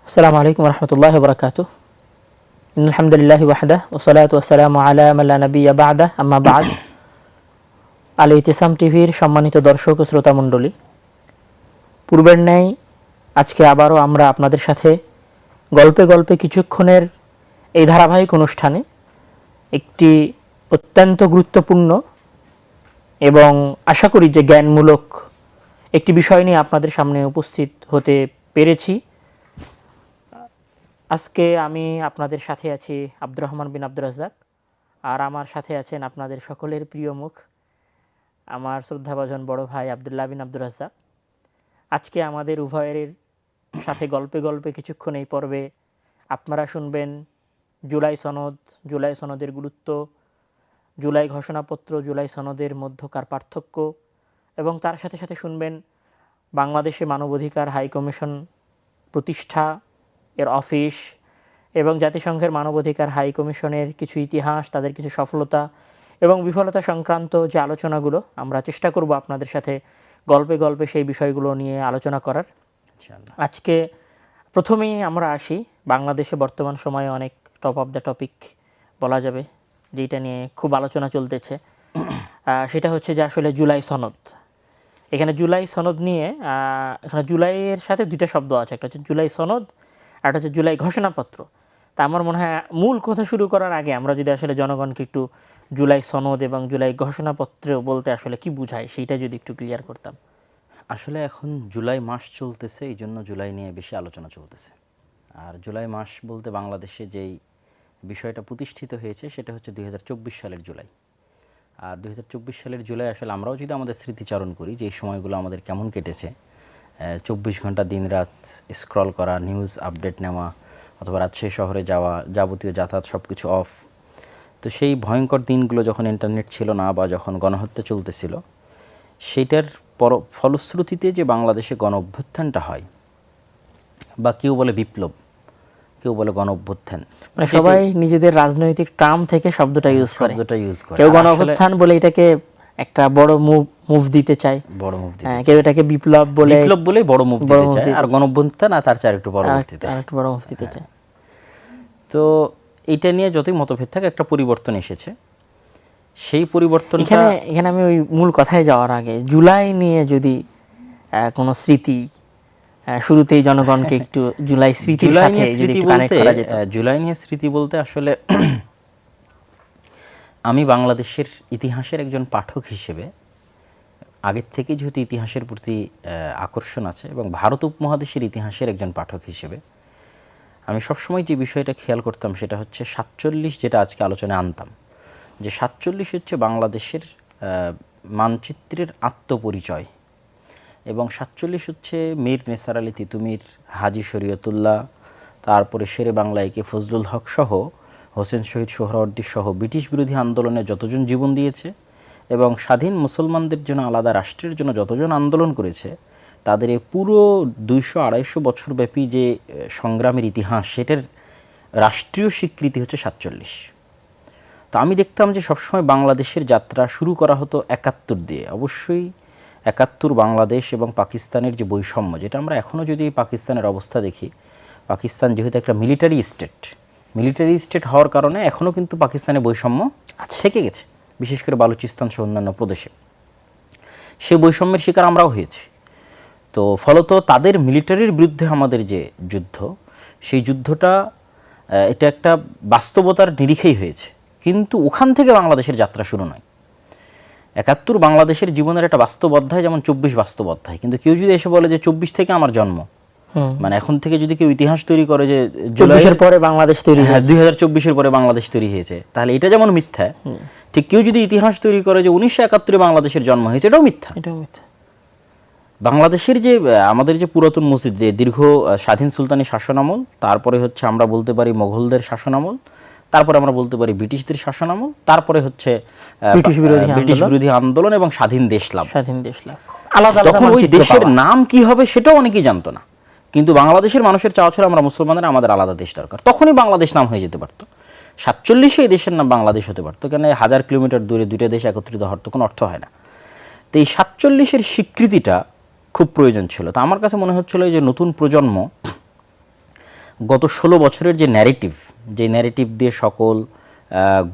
আসসালামু আলাইকুম ওয়া রাহমাতুল্লাহি ওয়া বারাকাতুহু। ইন্নাল হামদুলিল্লাহি ওয়াহদাহু ওয়া সলাতু ওয়া সালামু আলা মান লা নাবিয়্যা বা'দাহু, আম্মা বা'দ। আল ইতিসাম টিভির সম্মানিত দর্শক ও শ্রোতা মণ্ডলী, পূর্বের ন্যায় আজকে আবারও আমরা আপনাদের সাথে গল্পে গল্পে কিছুক্ষণের এই ধারাবাহিক অনুষ্ঠানে একটি অত্যন্ত গুরুত্বপূর্ণ এবং আশা করি যে জ্ঞানমূলক একটি বিষয় নিয়ে আপনাদের সামনে উপস্থিত হতে পেরেছি। আজকে আমি আপনাদের সাথে আছি আব্দুর রহমান বিন আব্দুর রাজ্জাক, আর আমার সাথে আছেন আপনাদের সকলের প্রিয় মুখ, আমার শ্রদ্ধাভাজন বড় ভাই আব্দুল্লাহ বিন আব্দুর রাজ্জাক। আজকে আমাদের উভয়ের সাথে গল্পে গল্পে কিছুক্ষণ এই পর্বে আপনারা শুনবেন জুলাই সনদ, জুলাই সনদের গুরুত্ব, জুলাই ঘোষণাপত্র, জুলাই সনদের মধ্যকার পার্থক্য, এবং তার সাথে সাথে শুনবেন বাংলাদেশে মানবাধিকার হাই কমিশন প্রতিষ্ঠা, এর অফিস এবং জাতিসংঘের মানবাধিকার হাই কমিশনের কিছু ইতিহাস, তাদের কিছু সফলতা এবং বিফলতা সংক্রান্ত যে আলোচনাগুলো আমরা চেষ্টা করব আপনাদের সাথে গল্পে গল্পে সেই বিষয়গুলো নিয়ে আলোচনা করার। আজকে প্রথমেই আমরা আসি বাংলাদেশে বর্তমান সময়ে অনেক টপ অফ দ্য টপিক বলা যাবে যেটা নিয়ে খুব আলোচনা চলতেছে, সেটা হচ্ছে যে আসলে জুলাই সনদ। এখানে জুলাই সনদ নিয়ে এখানে জুলাইয়ের সাথে দুইটা শব্দ আছে, একটা হচ্ছে জুলাই সনদ আর একটা হচ্ছে জুলাই ঘোষণাপত্র। তা আমার মনে হয় মূল কথা শুরু করার আগে আমরা যদি আসলে জনগণকে একটু জুলাই সনদ এবং জুলাই ঘোষণাপত্র বলতে আসলে কি বোঝায় সেইটা যদি একটু ক্লিয়ার করতাম। আসলে এখন জুলাই মাস চলতেছে, এই জন্য জুলাই নিয়ে বেশি আলোচনা চলতেছে। আর জুলাই মাস বলতে বাংলাদেশে যেই বিষয়টা প্রতিষ্ঠিত হয়েছে সেটা হচ্ছে 2024 সালের জুলাই। আর 2024 সালের জুলাই আসলে আমরাও যদি আমাদের স্মৃতিচারণ করি যে এই সময়গুলো আমাদের কেমন কেটেছে, 24 ঘন্টা দিন রাত স্ক্রল করা, নিউজ আপডেট নেওয়া, অথবা রাজশাহী শহরে যাওয়া, যাবতীয় যাতায়াত সব কিছু অফ। তো সেই ভয়ঙ্কর দিনগুলো যখন ইন্টারনেট ছিল না বা যখন গণহত্যা চলতেছিল, সেইটার ফলশ্রুতিতে যে বাংলাদেশে গণ অভ্যুত্থানটা হয়, বা কেউ বলে বিপ্লব, কেউ বলে গণ অভ্যুত্থান, মানে সবাই নিজেদের রাজনৈতিক টার্ম থেকে শব্দটা ইউজ করে। কেউ গণ অভ্যুত্থান বলে এটাকে একটা বড় মুভ দিতে চায়, বড় মুভ দিতে চায়। কেউ এটাকে বিপ্লব বলে বড় মুভ দিতে চায়, আর গণ অভ্যুত্থান আর তার চার একটু পরবর্তীতে আরেকটু বড় মুভ দিতে চায়। তো এটা নিয়ে যতই মতভেদ থাকে একটা পরিবর্তন এসেছে। সেই পরিবর্তন এখানে আমি ওই মূল কথায় যাওয়ার আগে জুলাই নিয়ে যদি কোনো স্মৃতি শুরুতেই জনগণকে একটু জুলাই স্মৃতির সাথে যদি একটু কানেক্ট করা যেত। জুলাই নিয়ে স্মৃতি বলতে আসলে আমি বাংলাদেশের ইতিহাসের একজন পাঠক হিসেবে আগের থেকে যেহেতু ইতিহাসের প্রতি আকর্ষণ আছে, এবং ভারত উপমহাদেশের ইতিহাসের একজন পাঠক হিসেবে আমি সবসময় যে বিষয়টা খেয়াল করতাম সেটা হচ্ছে 47, যেটা আজকে আলোচনায় আনতাম, যে 47 হচ্ছে বাংলাদেশের মানচিত্রের আত্মপরিচয়, এবং 47 হচ্ছে মীর নিসার আলী তিতুমীর, হাজী শরীয়তুল্লাহ, তারপরে শেরে বাংলা একে ফজলুল হক সহ হোসেন শহীদ সোহরাওয়ার্দী সহ ব্রিটিশ বিরোধী আন্দোলনে যতজন জীবন দিয়েছে এবং স্বাধীন মুসলমানদের জন্য আলাদা রাষ্ট্রের জন্য যতজন আন্দোলন করেছে, তাদের এই পুরো 200-250 বছর ব্যাপী যে সংগ্রামের ইতিহাস, সেটার রাষ্ট্রীয় স্বীকৃতি হচ্ছে 47। তো আমি দেখতাম যে সবসময় বাংলাদেশের যাত্রা শুরু করা হতো 71 দিয়ে। অবশ্যই 71 বাংলাদেশ এবং পাকিস্তানের যে বৈষম্য, যেটা আমরা এখনও যদি পাকিস্তানের অবস্থা দেখি, পাকিস্তান যেহেতু একটা মিলিটারি স্টেট হওয়ার কারণে এখনও কিন্তু পাকিস্তানের বৈষম্য থেকে গেছে, বিশেষ করে বালুচিস্তান সহ অন্যান্য প্রদেশে। সেই বৈষম্যের শিকার আমরাও হয়েছি। তো ফলত তাদের মিলিটারির বিরুদ্ধে আমাদের যে যুদ্ধ, সেই যুদ্ধটা এটা একটা বাস্তবতার নিরিখেই হয়েছে, কিন্তু ওখান থেকে বাংলাদেশের যাত্রা শুরু নয়। 71 বাংলাদেশের জীবনের একটা বাস্তব অধ্যায়, যেমন 24 বাস্তব অধ্যায়। কিন্তু কেউ যদি এসে বলে যে 24 থেকে আমার জন্ম, মানে এখন থেকে যদি কেউ ইতিহাস তৈরি করে যে 24-এর পরে বাংলাদেশ তৈরি হয়েছে, 2024-এর পরে বাংলাদেশ তৈরি হয়েছে, তাহলে এটা যেমন মিথ্যা। ঠিক কেউ যদি ইতিহাস তৈরি করে যে 1971-এ বাংলাদেশের জন্ম হয়েছে, এটাও মিথ্যা। বাংলাদেশের যে আমাদের যে পুরাতন মসজিদ, দীর্ঘ স্বাধীন সুলতানি শাসনামল, তারপরে হচ্ছে আমরা বলতে পারি মোগলদের শাসনামল, তারপরে আমরা বলতে পারি ব্রিটিশদের শাসনামল, তারপরে হচ্ছে ব্রিটিশ বিরোধী আন্দোলন এবং স্বাধীন দেশ লাভ। তখন ওই দেশের নাম কি হবে সেটাও অনেকেই জানতো না, কিন্তু বাংলাদেশের মানুষের চাওয়া ছিল আমরা মুসলমানরা, আমাদের আলাদা দেশ দরকার। তখনই বাংলাদেশ নাম হয়ে যেতে পারতো। 47-এ এই দেশের নাম বাংলাদেশ হতে পারতো, কেন 1000 কিলোমিটার দূরে দুইটা দেশ একত্রিত হওয়ার তো কোনো অর্থ হয় না। তো এই 47-এর স্বীকৃতিটা খুব প্রয়োজন ছিল। তো আমার কাছে মনে হচ্ছিল এই যে নতুন প্রজন্ম গত 16 বছরের যে ন্যারেটিভ দিয়ে সকল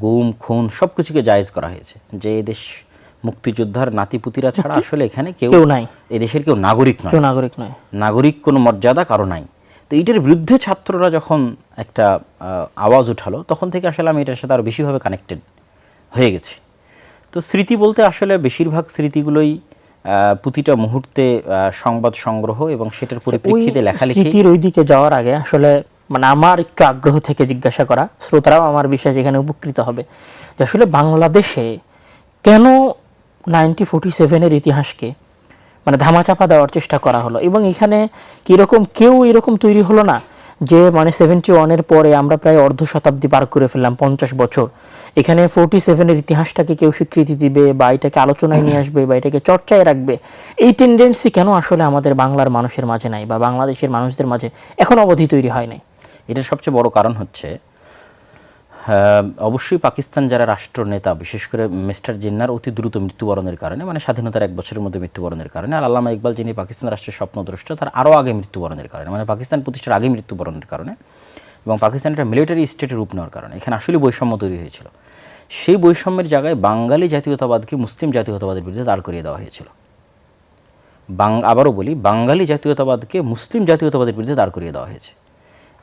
গুম খুন সব কিছুকে জায়েজ করা হয়েছে, যে এই দেশ মুক্তিযোদ্ধার নাতিপুতিরা ছাড়া আসলে এখানে কেউ নাই, এই দেশের কেউ নাগরিক নয়, নাগরিক কোনো মর্যাদা কারো নাই। তো এইটার বিরুদ্ধে ছাত্ররা যখন একটা আওয়াজ উঠালো, তখন থেকে আসলে আমি এটার সাথে আরও বেশিভাবে কানেক্টেড হয়ে গেছি। তো স্মৃতি বলতে আসলে বেশিরভাগ স্মৃতিগুলোই প্রতিটা মুহূর্তে সংবাদ সংগ্রহ এবং সেটার পরিপ্রেক্ষিতে লেখালেখি। স্মৃতির ওই দিকে যাওয়ার আগে আসলে মানে আমার একটু আগ্রহ থেকে জিজ্ঞাসা করা, শ্রোতারাও আমার বিষয়ে যেখানে উপকৃত হবে, যে আসলে বাংলাদেশে কেন 1947-এর ইতিহাসকে মানে ধামাচাপা দেওয়ার চেষ্টা করা হলো, এবং এখানে কীরকম কেউ এরকম তৈরি হলো না যে মানে 71-এর পরে আমরা প্রায় অর্ধ শতাব্দী পার করে ফেললাম, 50 বছর, এখানে 47-এর ইতিহাসটাকে কেউ স্বীকৃতি দিবে বা এটাকে আলোচনায় নিয়ে আসবে বা এটাকে চর্চায় রাখবে, এই টেন্ডেন্সি কেন আসলে আমাদের বাংলার মানুষের মাঝে নাই বা বাংলাদেশের মানুষদের মাঝে এখন অবধি তৈরি হয় নাই? এটার সবচেয়ে বড় কারণ হচ্ছে অবশ্যই পাকিস্তান যারা রাষ্ট্রনেতা, বিশেষ করে মিস্টার জিন্নার অতি দ্রুত মৃত্যুবরণের কারণে, মানে স্বাধীনতার 1 বছরের মধ্যে মৃত্যুবরণের কারণে, আর আল্লামা ইকবাল যিনি পাকিস্তান রাষ্ট্রের স্বপ্নদ্রষ্টা, তার আরও আগে মৃত্যুবরণের কারণে, মানে পাকিস্তান প্রতিষ্ঠার আগে মৃত্যুবরণের কারণে এবং পাকিস্তানের একটা মিলিটারি স্টেটের রূপ নেওয়ার কারণে এখানে আসলে বৈষম্য তৈরি হয়েছিল। সেই বৈষম্যের জায়গায় বাঙালি জাতীয়তাবাদকে মুসলিম জাতীয়তাবাদের বিরুদ্ধে দাঁড় করিয়ে দেওয়া হয়েছিল। আবারও বলি, বাঙালি জাতীয়তাবাদকে মুসলিম জাতীয়তাবাদের বিরুদ্ধে দাঁড় করিয়ে দেওয়া হয়েছে।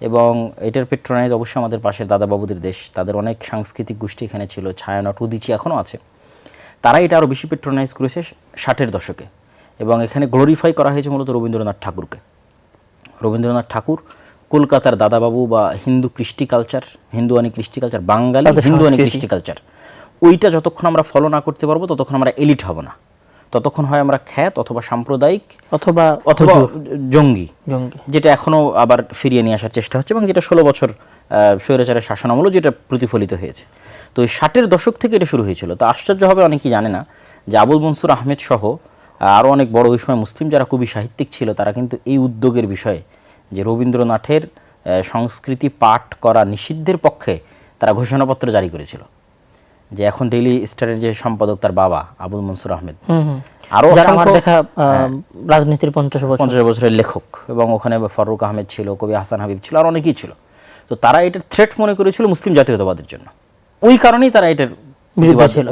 এবং এটার পেট্রোনাইজ অবশ্যই আমাদের পাশের দাদাবাবুদের দেশ, তাদের অনেক সাংস্কৃতিক গোষ্ঠী এখানে ছিল, ছায়ানট, উদিচি এখনও আছে, তারা এটা আরও বেশি পেট্রোনাইজ করেছে 60-এর দশকে। এবং এখানে গ্লোরিফাই করা হয়েছে মূলত রবীন্দ্রনাথ ঠাকুরকে। রবীন্দ্রনাথ ঠাকুর কলকাতার দাদাবাবু বা হিন্দুয়ানি কৃষ্টি কালচার, বাঙালি হিন্দুয়ানি কৃষ্টি কালচার, ওইটা যতক্ষণ আমরা ফলো না করতে পারবো ততক্ষণ আমরা এলিট হব না, ততক্ষণ হয় আমরা খ্যাত অথবা সাম্প্রদায়িক অথবা জঙ্গি, যেটা এখনো আবার ফিরিয়ে নিয়ে আসার চেষ্টা হচ্ছে এবং যেটা 16 বছর স্বৈরাচারের শাসনামলও যেটা প্রতিফলিত হয়েছে। তো ওই 60-এর দশক থেকে এটা শুরু হয়েছিল। তো আশ্চর্য হবে অনেকেই জানে না যে আবুল মনসুর আহমেদ সহ আরও অনেক বড় ওই সময় মুসলিম যারা কবি সাহিত্যিক ছিল, তারা কিন্তু এই উদ্যোগের বিষয়ে যে রবীন্দ্রনাথের সংস্কৃতি পাঠ করা নিষিদ্ধের পক্ষে তারা ঘোষণাপত্র জারি করেছিল। যে এখন ডেইলি স্টারের যে সম্পাদক তার বাবা আবুল মনসুর আহমেদ, আরো রাজনীতির 50 বছরের লেখক, এবং ওখানে ফারুক আহমেদ ছিল, কবি হাসান হাবিব ছিল, আর অনেকেই ছিল। তো তারা এটার থ্রেট মনে করেছিল মুসলিম জাতীয়তাবাদের জন্য, ওই কারণেই তারা এটার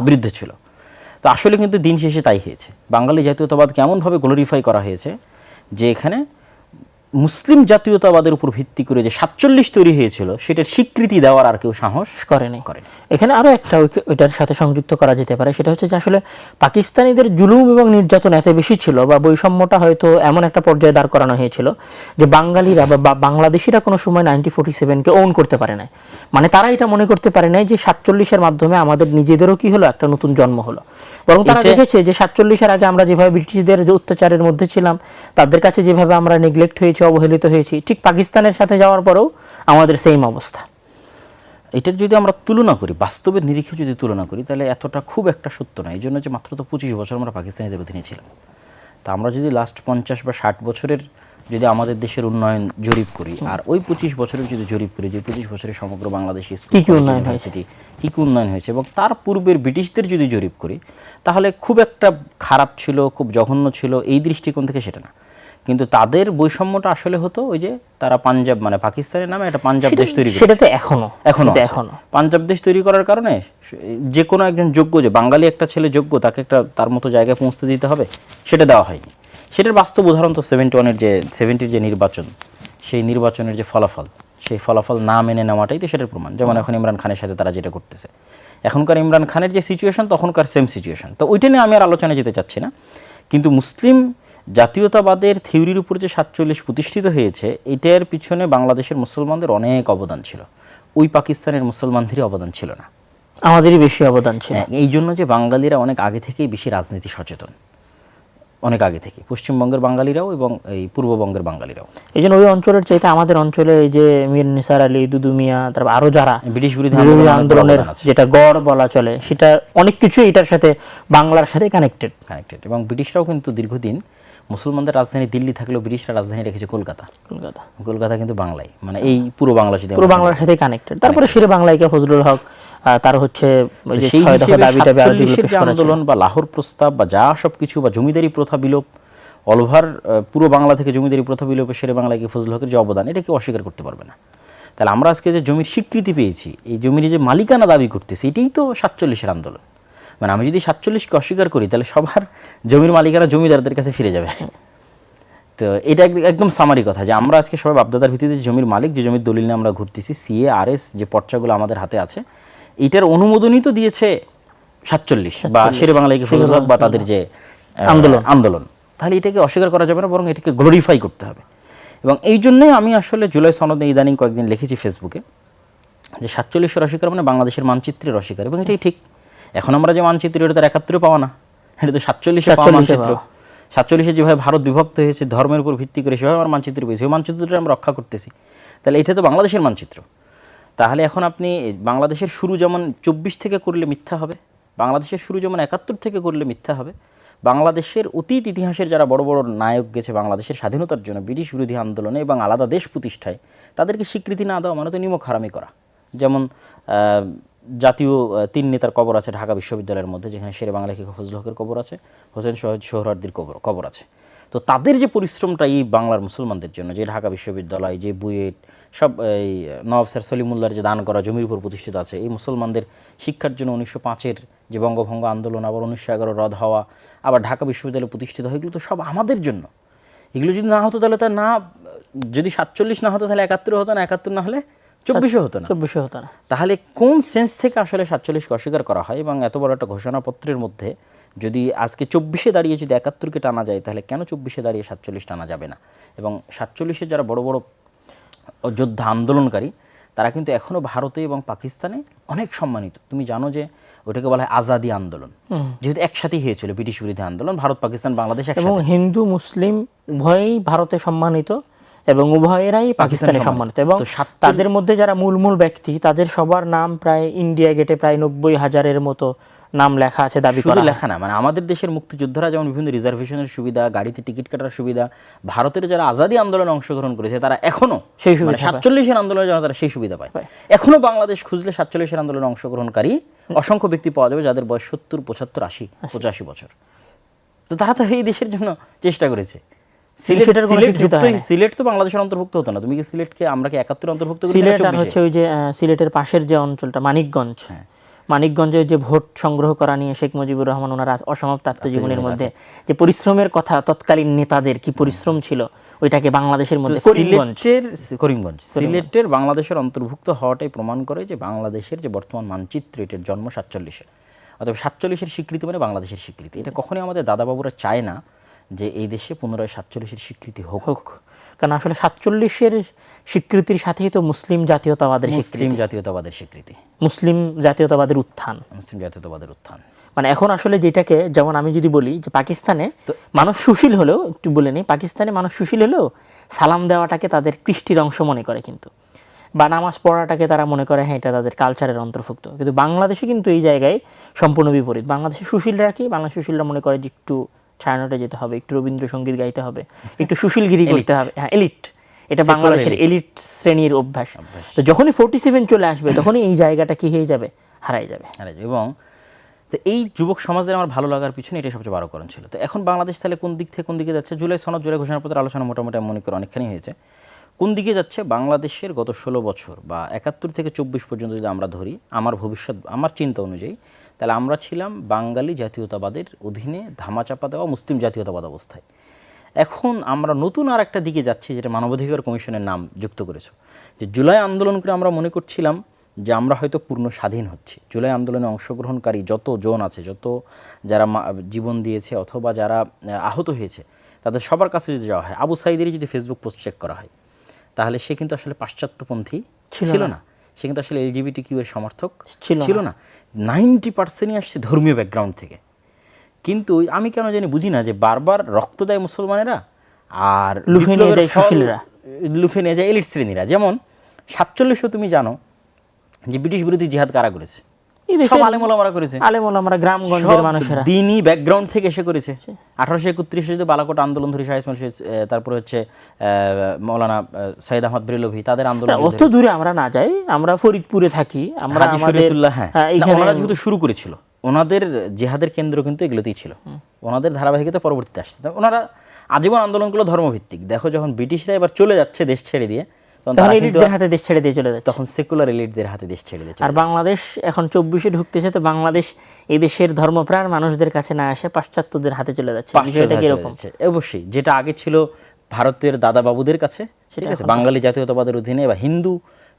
বিরুদ্ধে ছিল। তো আসলে কিন্তু দিন শেষে তাই হয়েছে। বাঙালি জাতীয়তাবাদকে এমনভাবে গ্লোরিফাই করা হয়েছে যে এখানে মুসলিম জাতীয়তাবাদের উপর ভিত্তি করে যে 47 তৈরি হয়েছিল সেটার স্বীকৃতি দেওয়ার আর কেউ সাহস করেনি। এখানে আরও একটা ওইটার সাথে সংযুক্ত করা যেতে পারে, সেটা হচ্ছে যে আসলে পাকিস্তানিদের জুলুম এবং নির্যাতন এত বেশি ছিল বা বৈষম্যটা হয়তো এমন একটা পর্যায়ে দাঁড় করানো হয়েছিল যে বাঙালিরা বা বাংলাদেশিরা কোনো সময় 1947-কে ওন করতে পারে নাই। মানে তারা এটা মনে করতে পারে নাই যে 47-এর মাধ্যমে আমাদের নিজেদেরও কি হলো, একটা নতুন জন্ম হলো। বরং তারা দেখেছে যে 47-এর আগে আমরা যেভাবে ব্রিটিশদের যে অত্যাচারের মধ্যে ছিলাম, তাদের কাছে যেভাবে আমরা নেগলেক্ট হয়েছি, অবহেলিত হয়েছি, ঠিক পাকিস্তানের সাথে যাওয়ার পরেও আমাদের সেম অবস্থা। এটার যদি আমরা তুলনা করি, বাস্তবের নিরিখে যদি তুলনা করি, তাহলে এতটা খুব একটা সত্য নয়। এই জন্য যে মাত্র তো 25 বছর আমরা পাকিস্তানিদের অধীনে ছিলাম। তা আমরা যদি লাস্ট 50 বা 60 বছরের যদি আমাদের দেশের উন্নয়ন জরিপ করি, আর ওই 25 বছরের যদি জরিপ করি যে 25 বছরে সমগ্র বাংলাদেশে কি কি উন্নয়ন হয়েছে, এবং তার পূর্বের ব্রিটিশদের যদি জরিপ করি, তাহলে খুব একটা খারাপ ছিল, খুব জঘন্য ছিল এই দৃষ্টিকোণ থেকে সেটা না। কিন্তু তাদের বৈষম্যটা আসলে হতো ওই যে তারা পাঞ্জাব, মানে পাকিস্তানের নামে একটা পাঞ্জাব দেশ তৈরি করেছে। সেটাতে এখনো পাঞ্জাব দেশ তৈরি করার কারণে যে কোনো একজন যোগ্য, যে বাঙালি একটা ছেলে যোগ্য, তাকে একটা তার মতো জায়গায় পৌঁছতে দিতে হবে, সেটা দেওয়া হয়নি। সেটার বাস্তব উদাহরণ তো 70-এর যে নির্বাচন, সেই নির্বাচনের যে ফলাফল, সেই ফলাফল না মেনে নেওয়াটাই তো সেটার প্রমাণ। যেমন এখন ইমরান খানের সাথে তারা যেটা করতেছে, এখনকার ইমরান খানের যে সিচুয়েশন, তখনকার সেম সিচুয়েশন। তো ওইটা নিয়ে আমি আর আলোচনায় যেতে চাচ্ছি না। কিন্তু মুসলিম জাতীয়তাবাদের থিওরির উপর যে 47 প্রতিষ্ঠিত হয়েছে, এটার পিছনে বাংলাদেশের মুসলমানদের অনেক অবদান ছিল, ওই পাকিস্তানের মুসলমানদেরই অবদান ছিল না, আমাদেরই বেশি অবদান ছিল। এই জন্য যে বাঙালিরা অনেক আগে থেকেই বেশি রাজনীতি সচেতন, অনেক আগে থেকে পশ্চিমবঙ্গের বাঙালিরাও এবং এই পূর্ববঙ্গের বাঙালিরাও। এই জন্য ওই অঞ্চলের চাইতে আমাদের অঞ্চলে এই যে মীর নিসার আলী, দুদু মিয়া, তারপর আরো যারা ব্রিটিশ বিরোধী আন্দোলনের যেটা গড় বলা চলে, সেটা অনেক কিছু এটার সাথে বাংলার সাথে কানেক্টেড। এবং ব্রিটিশরাও কিন্তু দীর্ঘদিন মুসলমানদের রাজধানী দিল্লি থাকলেও ব্রিটিশরা রাজধানী রেখেছে কলকাতা কিন্তু বাংলায়, মানে এই পুরো বাংলা যদি পুরো বাংলার সাথে কানেক্টেড। তারপরে শেরে বাংলাকে ফজলুল হক, তার হচ্ছে আন্দোলন বা লাহোর প্রস্তাব বা যা সবকিছু, বা জমিদারি প্রথা বিলোপ, অল ওভার পুরো বাংলা থেকে জমিদারি প্রথা বিলোপে শেরে বাংলায় কি ফজল হকের যে অবদান, এটা কেউ অস্বীকার করতে পারবে না। তাহলে আমরা আজকে যে জমির স্বীকৃতি পেয়েছি, এই জমির যে মালিকানা দাবি করতেছি, এটাই তো 47-এর আন্দোলন। মানে আমি যদি 47-কে অস্বীকার করি, তাহলে সবার জমির মালিকানা জমিদারদের কাছে ফিরে যাবে। তো এটা একদম সামারি কথা যে আমরা আজকে সবাই বাপদাদার ভিত্তিতে জমির মালিক, যে জমির দলিল নিয়ে আমরা ঘুরতেছি, সিএ আরএস যে পর্চাগুলো আমাদের হাতে আছে, এটার অনুমোদনই তো দিয়েছে 47 বা শেরে বাংলায় ফজল হক বা তাদের যে আন্দোলন। তাহলে এটাকে অস্বীকার করা যাবে না, বরং এটাকে গ্লোরিফাই করতে হবে। এবং এই জন্যই আমি আসলে জুলাই সনদে ইদানিং কয়েকদিন লিখেছি ফেসবুকে যে 47-এর অস্বীকার মানে বাংলাদেশের মানচিত্রের অস্বীকার। এবং এটাই ঠিক। এখন আমরা যে মানচিত্র, এটা তার 71-এ পাওয়া না, এটা তো 47-এ পাওয়া মানচিত্র। 47-এ যেভাবে ভারত বিভক্ত হয়েছে ধর্মের উপর ভিত্তি করে, সেভাবে আমার মানচিত্র পেয়েছি, ওই মানচিত্রটা আমরা রক্ষা করতেছি। তাহলে এটা তো বাংলাদেশের মানচিত্র। তাহলে এখন আপনি বাংলাদেশের শুরু যেমন 24 থেকে করলে মিথ্যা হবে, বাংলাদেশের শুরু যেমন 71 থেকে করলে মিথ্যা হবে, বাংলাদেশের অতীত ইতিহাসের যারা বড় বড় নায়ক গেছে বাংলাদেশের স্বাধীনতার জন্য ব্রিটিশ বিরোধী আন্দোলনে এবং আলাদা দেশ প্রতিষ্ঠায়, তাদেরকে স্বীকৃতি না দেওয়া মানে তো নিমক হারামি করা। যেমন জাতীয় 3 নেতার কবর আছে ঢাকা বিশ্ববিদ্যালয়ের মধ্যে, যেখানে শেরে বাংলা লেখক ফজল হকের কবর আছে, হোসেন শহীদ সোহরাওয়ার্দীর কবর আছে। তো তাদের যে পরিশ্রমটা এই বাংলার মুসলমানদের জন্য, যে ঢাকা বিশ্ববিদ্যালয়, যে বুয়েট, সব এই নওয়াব স্যার সলিমুল্লাহর যে দান করা জমির উপর প্রতিষ্ঠিত আছে, এই মুসলমানদের শিক্ষার জন্য 1905-এর যে বঙ্গভঙ্গ আন্দোলন, আবার 1911 রদ হওয়া, আবার ঢাকা বিশ্ববিদ্যালয় প্রতিষ্ঠিত হয়, এগুলো তো সব আমাদের জন্য। এগুলো যদি না হতো তাহলে তা না, যদি 47 না হতো তাহলে 71 হতো না, 71 না হলে 24 হতো না, 24 হতো না। তাহলে কোন সেন্স থেকে আসলে 47-কে অস্বীকার করা হয়? এবং এত বড় একটা ঘোষণাপত্রের মধ্যে যদি আজকে 24-এ দাঁড়িয়ে যদি 71-কে টানা যায়, তাহলে কেন 24-এ দাঁড়িয়ে 47 টানা যাবে না? এবং 47-এর যারা বড় বড় যোদ্ধা আন্দোলনকারী, তারা কিন্তু এখনো ভারতে এবং পাকিস্তানে অনেক সম্মানিত। তুমি জানো যে ওটাকে বলা হয় আজাদি আন্দোলন, যেহেতু একসাথেই হয়েছিল ব্রিটিশ বিরোধী আন্দোলন, ভারত পাকিস্তান বাংলাদেশ এবং একসাথে। হিন্দু মুসলিম উভয়ই ভারতে সম্মানিত এবং উভয়েরাই পাকিস্তানে সম্মানিত। এবং তাদের মধ্যে যারা মূল ব্যক্তি, তাদের সবার নাম প্রায় ইন্ডিয়া গেটে প্রায় 90,000-এর মতো নাম লেখা আছে, দাবি করা। শুধু লেখা না, মানে আমাদের দেশের মুক্তিযোদ্ধারা যেমন বিভিন্ন রিজার্ভেশনের সুবিধা, গাড়িতে টিকিট কাটার সুবিধা, ভারতের যারা আজাদি আন্দোলনে অংশগ্রহণ করেছে তারা এখনো সেই সুবিধা, 47-এর আন্দোলনের জন্য তারা সেই সুবিধা পায়। এখনো বাংলাদেশ খুঁজলে 47-এর আন্দোলনে অংশগ্রহণকারী অসংখ্য ব্যক্তি পাওয়া যাবে, যাদের বয়স 70, 75, 80, 85 বছর। তো তারা তো এই দেশের জন্য চেষ্টা করেছে। সিলেট তো বাংলাদেশের অন্তর্ভুক্ত হতো না। তুমি কি সিলেটকে, আমরা কি 71 অন্তর্ভুক্ত করি? সিলেট আর হচ্ছে ওই যে সিলেটের পাশের যে অঞ্চলটা মানিকগঞ্জ, মানিকগঞ্জে যে ভোট সংগ্রহ করা নিয়ে শেখ মুজিবুর রহমান ওনার অসমাপ্ত আত্মজীবনীর মধ্যে যে পরিশ্রমের কথা, তৎকালীন নেতাদের কি পরিশ্রম ছিল, ওইটাকে বাংলাদেশের মধ্যে করিমগঞ্জ সিলেটের বাংলাদেশের অন্তর্ভুক্ত হওয়াটাই প্রমাণ করে যে বাংলাদেশের যে বর্তমান মানচিত্র, এটার জন্ম 47-এ। অতএব 47-এর স্বীকৃতি মানে বাংলাদেশের স্বীকৃতি। এটা কখনোই আমাদের দাদাবাবুরা চায় না যে এই দেশে পুনরায় 47-এর স্বীকৃতি হোক। কারণ আসলে 47-এর স্বীকৃতির সাথেই তো মুসলিম জাতীয়তাবাদের স্বীকৃতি, মুসলিম জাতীয়তাবাদের উত্থান। মানে এখন আসলে যেটাকে, যেমন আমি যদি বলি যে পাকিস্তানে মানুষ সুশীল হলেও, একটু বলে নিই, পাকিস্তানে মানুষ সুশীল হলেও সালাম দেওয়াটাকে তাদের কৃষ্টির অংশ মনে করে, কিন্তু বা নামাজ পড়াটাকে তারা মনে করে হ্যাঁ এটা তাদের কালচারের অন্তর্ভুক্ত। কিন্তু বাংলাদেশে কিন্তু এই জায়গায় সম্পূর্ণ বিপরীত। বাংলাদেশে সুশীলরা কি, বাংলাদেশ সুশীলরা মনে করে যে একটু ছায়ানটে যেতে হবে, একটু রবীন্দ্রসঙ্গীত গাইতে হবে, একটু সুশীলগিরি করতে হবে। হ্যাঁ, এলিট, এটা বাংলাদেশের এলিট শ্রেণীর অভ্যাস। তো যখনই 47 চলে আসবে, তখনই এই জায়গাটা কি হয়ে যাবে, হারাই যাবে। এবং তো এই যুবক সমাজের আমার ভালো লাগার পিছনে এটা সবচেয়ে বড় কারণ ছিল। তো এখন বাংলাদেশ তাহলে কোন দিক থেকে কোন দিকে যাচ্ছে? জুলাই ঘোষণাপত্রের আলোচনা মোটামুটি মনে করি অনেকখানি হয়েছে। কোন দিকে যাচ্ছে বাংলাদেশের গত 16 বছর বা 71 থেকে 24 পর্যন্ত যদি আমরা ধরি, আমার চিন্তা অনুযায়ী, তাহলে আমরা ছিলাম বাঙালি জাতীয়তাবাদের অধীনে ধামাচাপা দেওয়া মুসলিম জাতীয়তাবাদ অবস্থায়। এখন আমরা নতুন আর একটা দিকে যাচ্ছি, যেটা মানবাধিকার কমিশনের নাম যুক্ত করেছে। যে জুলাই আন্দোলন করে আমরা মনে করছিলাম যে আমরা হয়তো পূর্ণ স্বাধীন হচ্ছি। জুলাই আন্দোলনে অংশগ্রহণকারী যত জন আছে, যত যারা জীবন দিয়েছে অথবা যারা আহত হয়েছে, তাদের সবার কাছে যদি যাওয়া হয়, আবু সাইদেরই যদি ফেসবুক পোস্ট চেক করা হয়, তাহলে সে কিন্তু আসলে পাশ্চাত্যপন্থী ছিল না। সে কিন্তু আসলে LGBTQ এর সমর্থক ছিল না। 90%ই আসছে ধর্মীয় ব্যাকগ্রাউন্ড থেকে। কিন্তু আমি কেন জানি বুঝি না যে বারবার রক্ত দেয় মুসলমানেরা আর লুফে নিয়ে যায় এলিট শ্রেণীরা। যেমন 47 তুমি জানো যে ব্রিটিশ বিরোধী জিহাদ কারা করেছে? সব আলেমওলামারা করেছে, গ্রামগঞ্জের মানুষেরা দ্বীনি ব্যাকগ্রাউন্ড থেকে এসে করেছে। 1831 যদি বালাকোট আন্দোলন ধরি, শাহ ইসমাইল, তারপর হচ্ছে মৌলানা সাইদ আহমদ বেরেলভি, তাদের আন্দোলন। অত দূরে আমরা না যাই, আমরা ফরিদপুরে থাকি, আমরা ওনারা যেহেতু শুরু করেছিল, ওনাদের জিহাদের কেন্দ্র কিন্তু এগুলোতেই ছিল, ওনাদের ধারাবাহিকতা পরবর্তীতে আসছে। ওনারা আজীবন আন্দোলনগুলো ধর্মভিত্তিক। দেখো যখন ব্রিটিশরা এবার চলে যাচ্ছে দেশ ছেড়ে দিয়ে, তখন তখন তারা কিন্তু এলিটদের হাতে দেশ ছেড়ে দিয়ে চলে যাচ্ছে। তখন সেকুলার এলিটদের হাতে দেশ ছেড়ে দিয়ে চলে আর বাংলাদেশ এখন 24-এ ঢুকতেছে, তো বাংলাদেশ এই দেশের ধর্মপ্রাণ মানুষদের কাছে না আসে পাশ্চাত্যদের হাতে চলে যাচ্ছে। বিষয়টা কি এরকম? অবশ্যই, যেটা আগে ছিল ভারতের দাদা বাবুদের কাছে, ঠিক আছে, বাঙালি জাতীয়তাবাদের অধীনে বা হিন্দু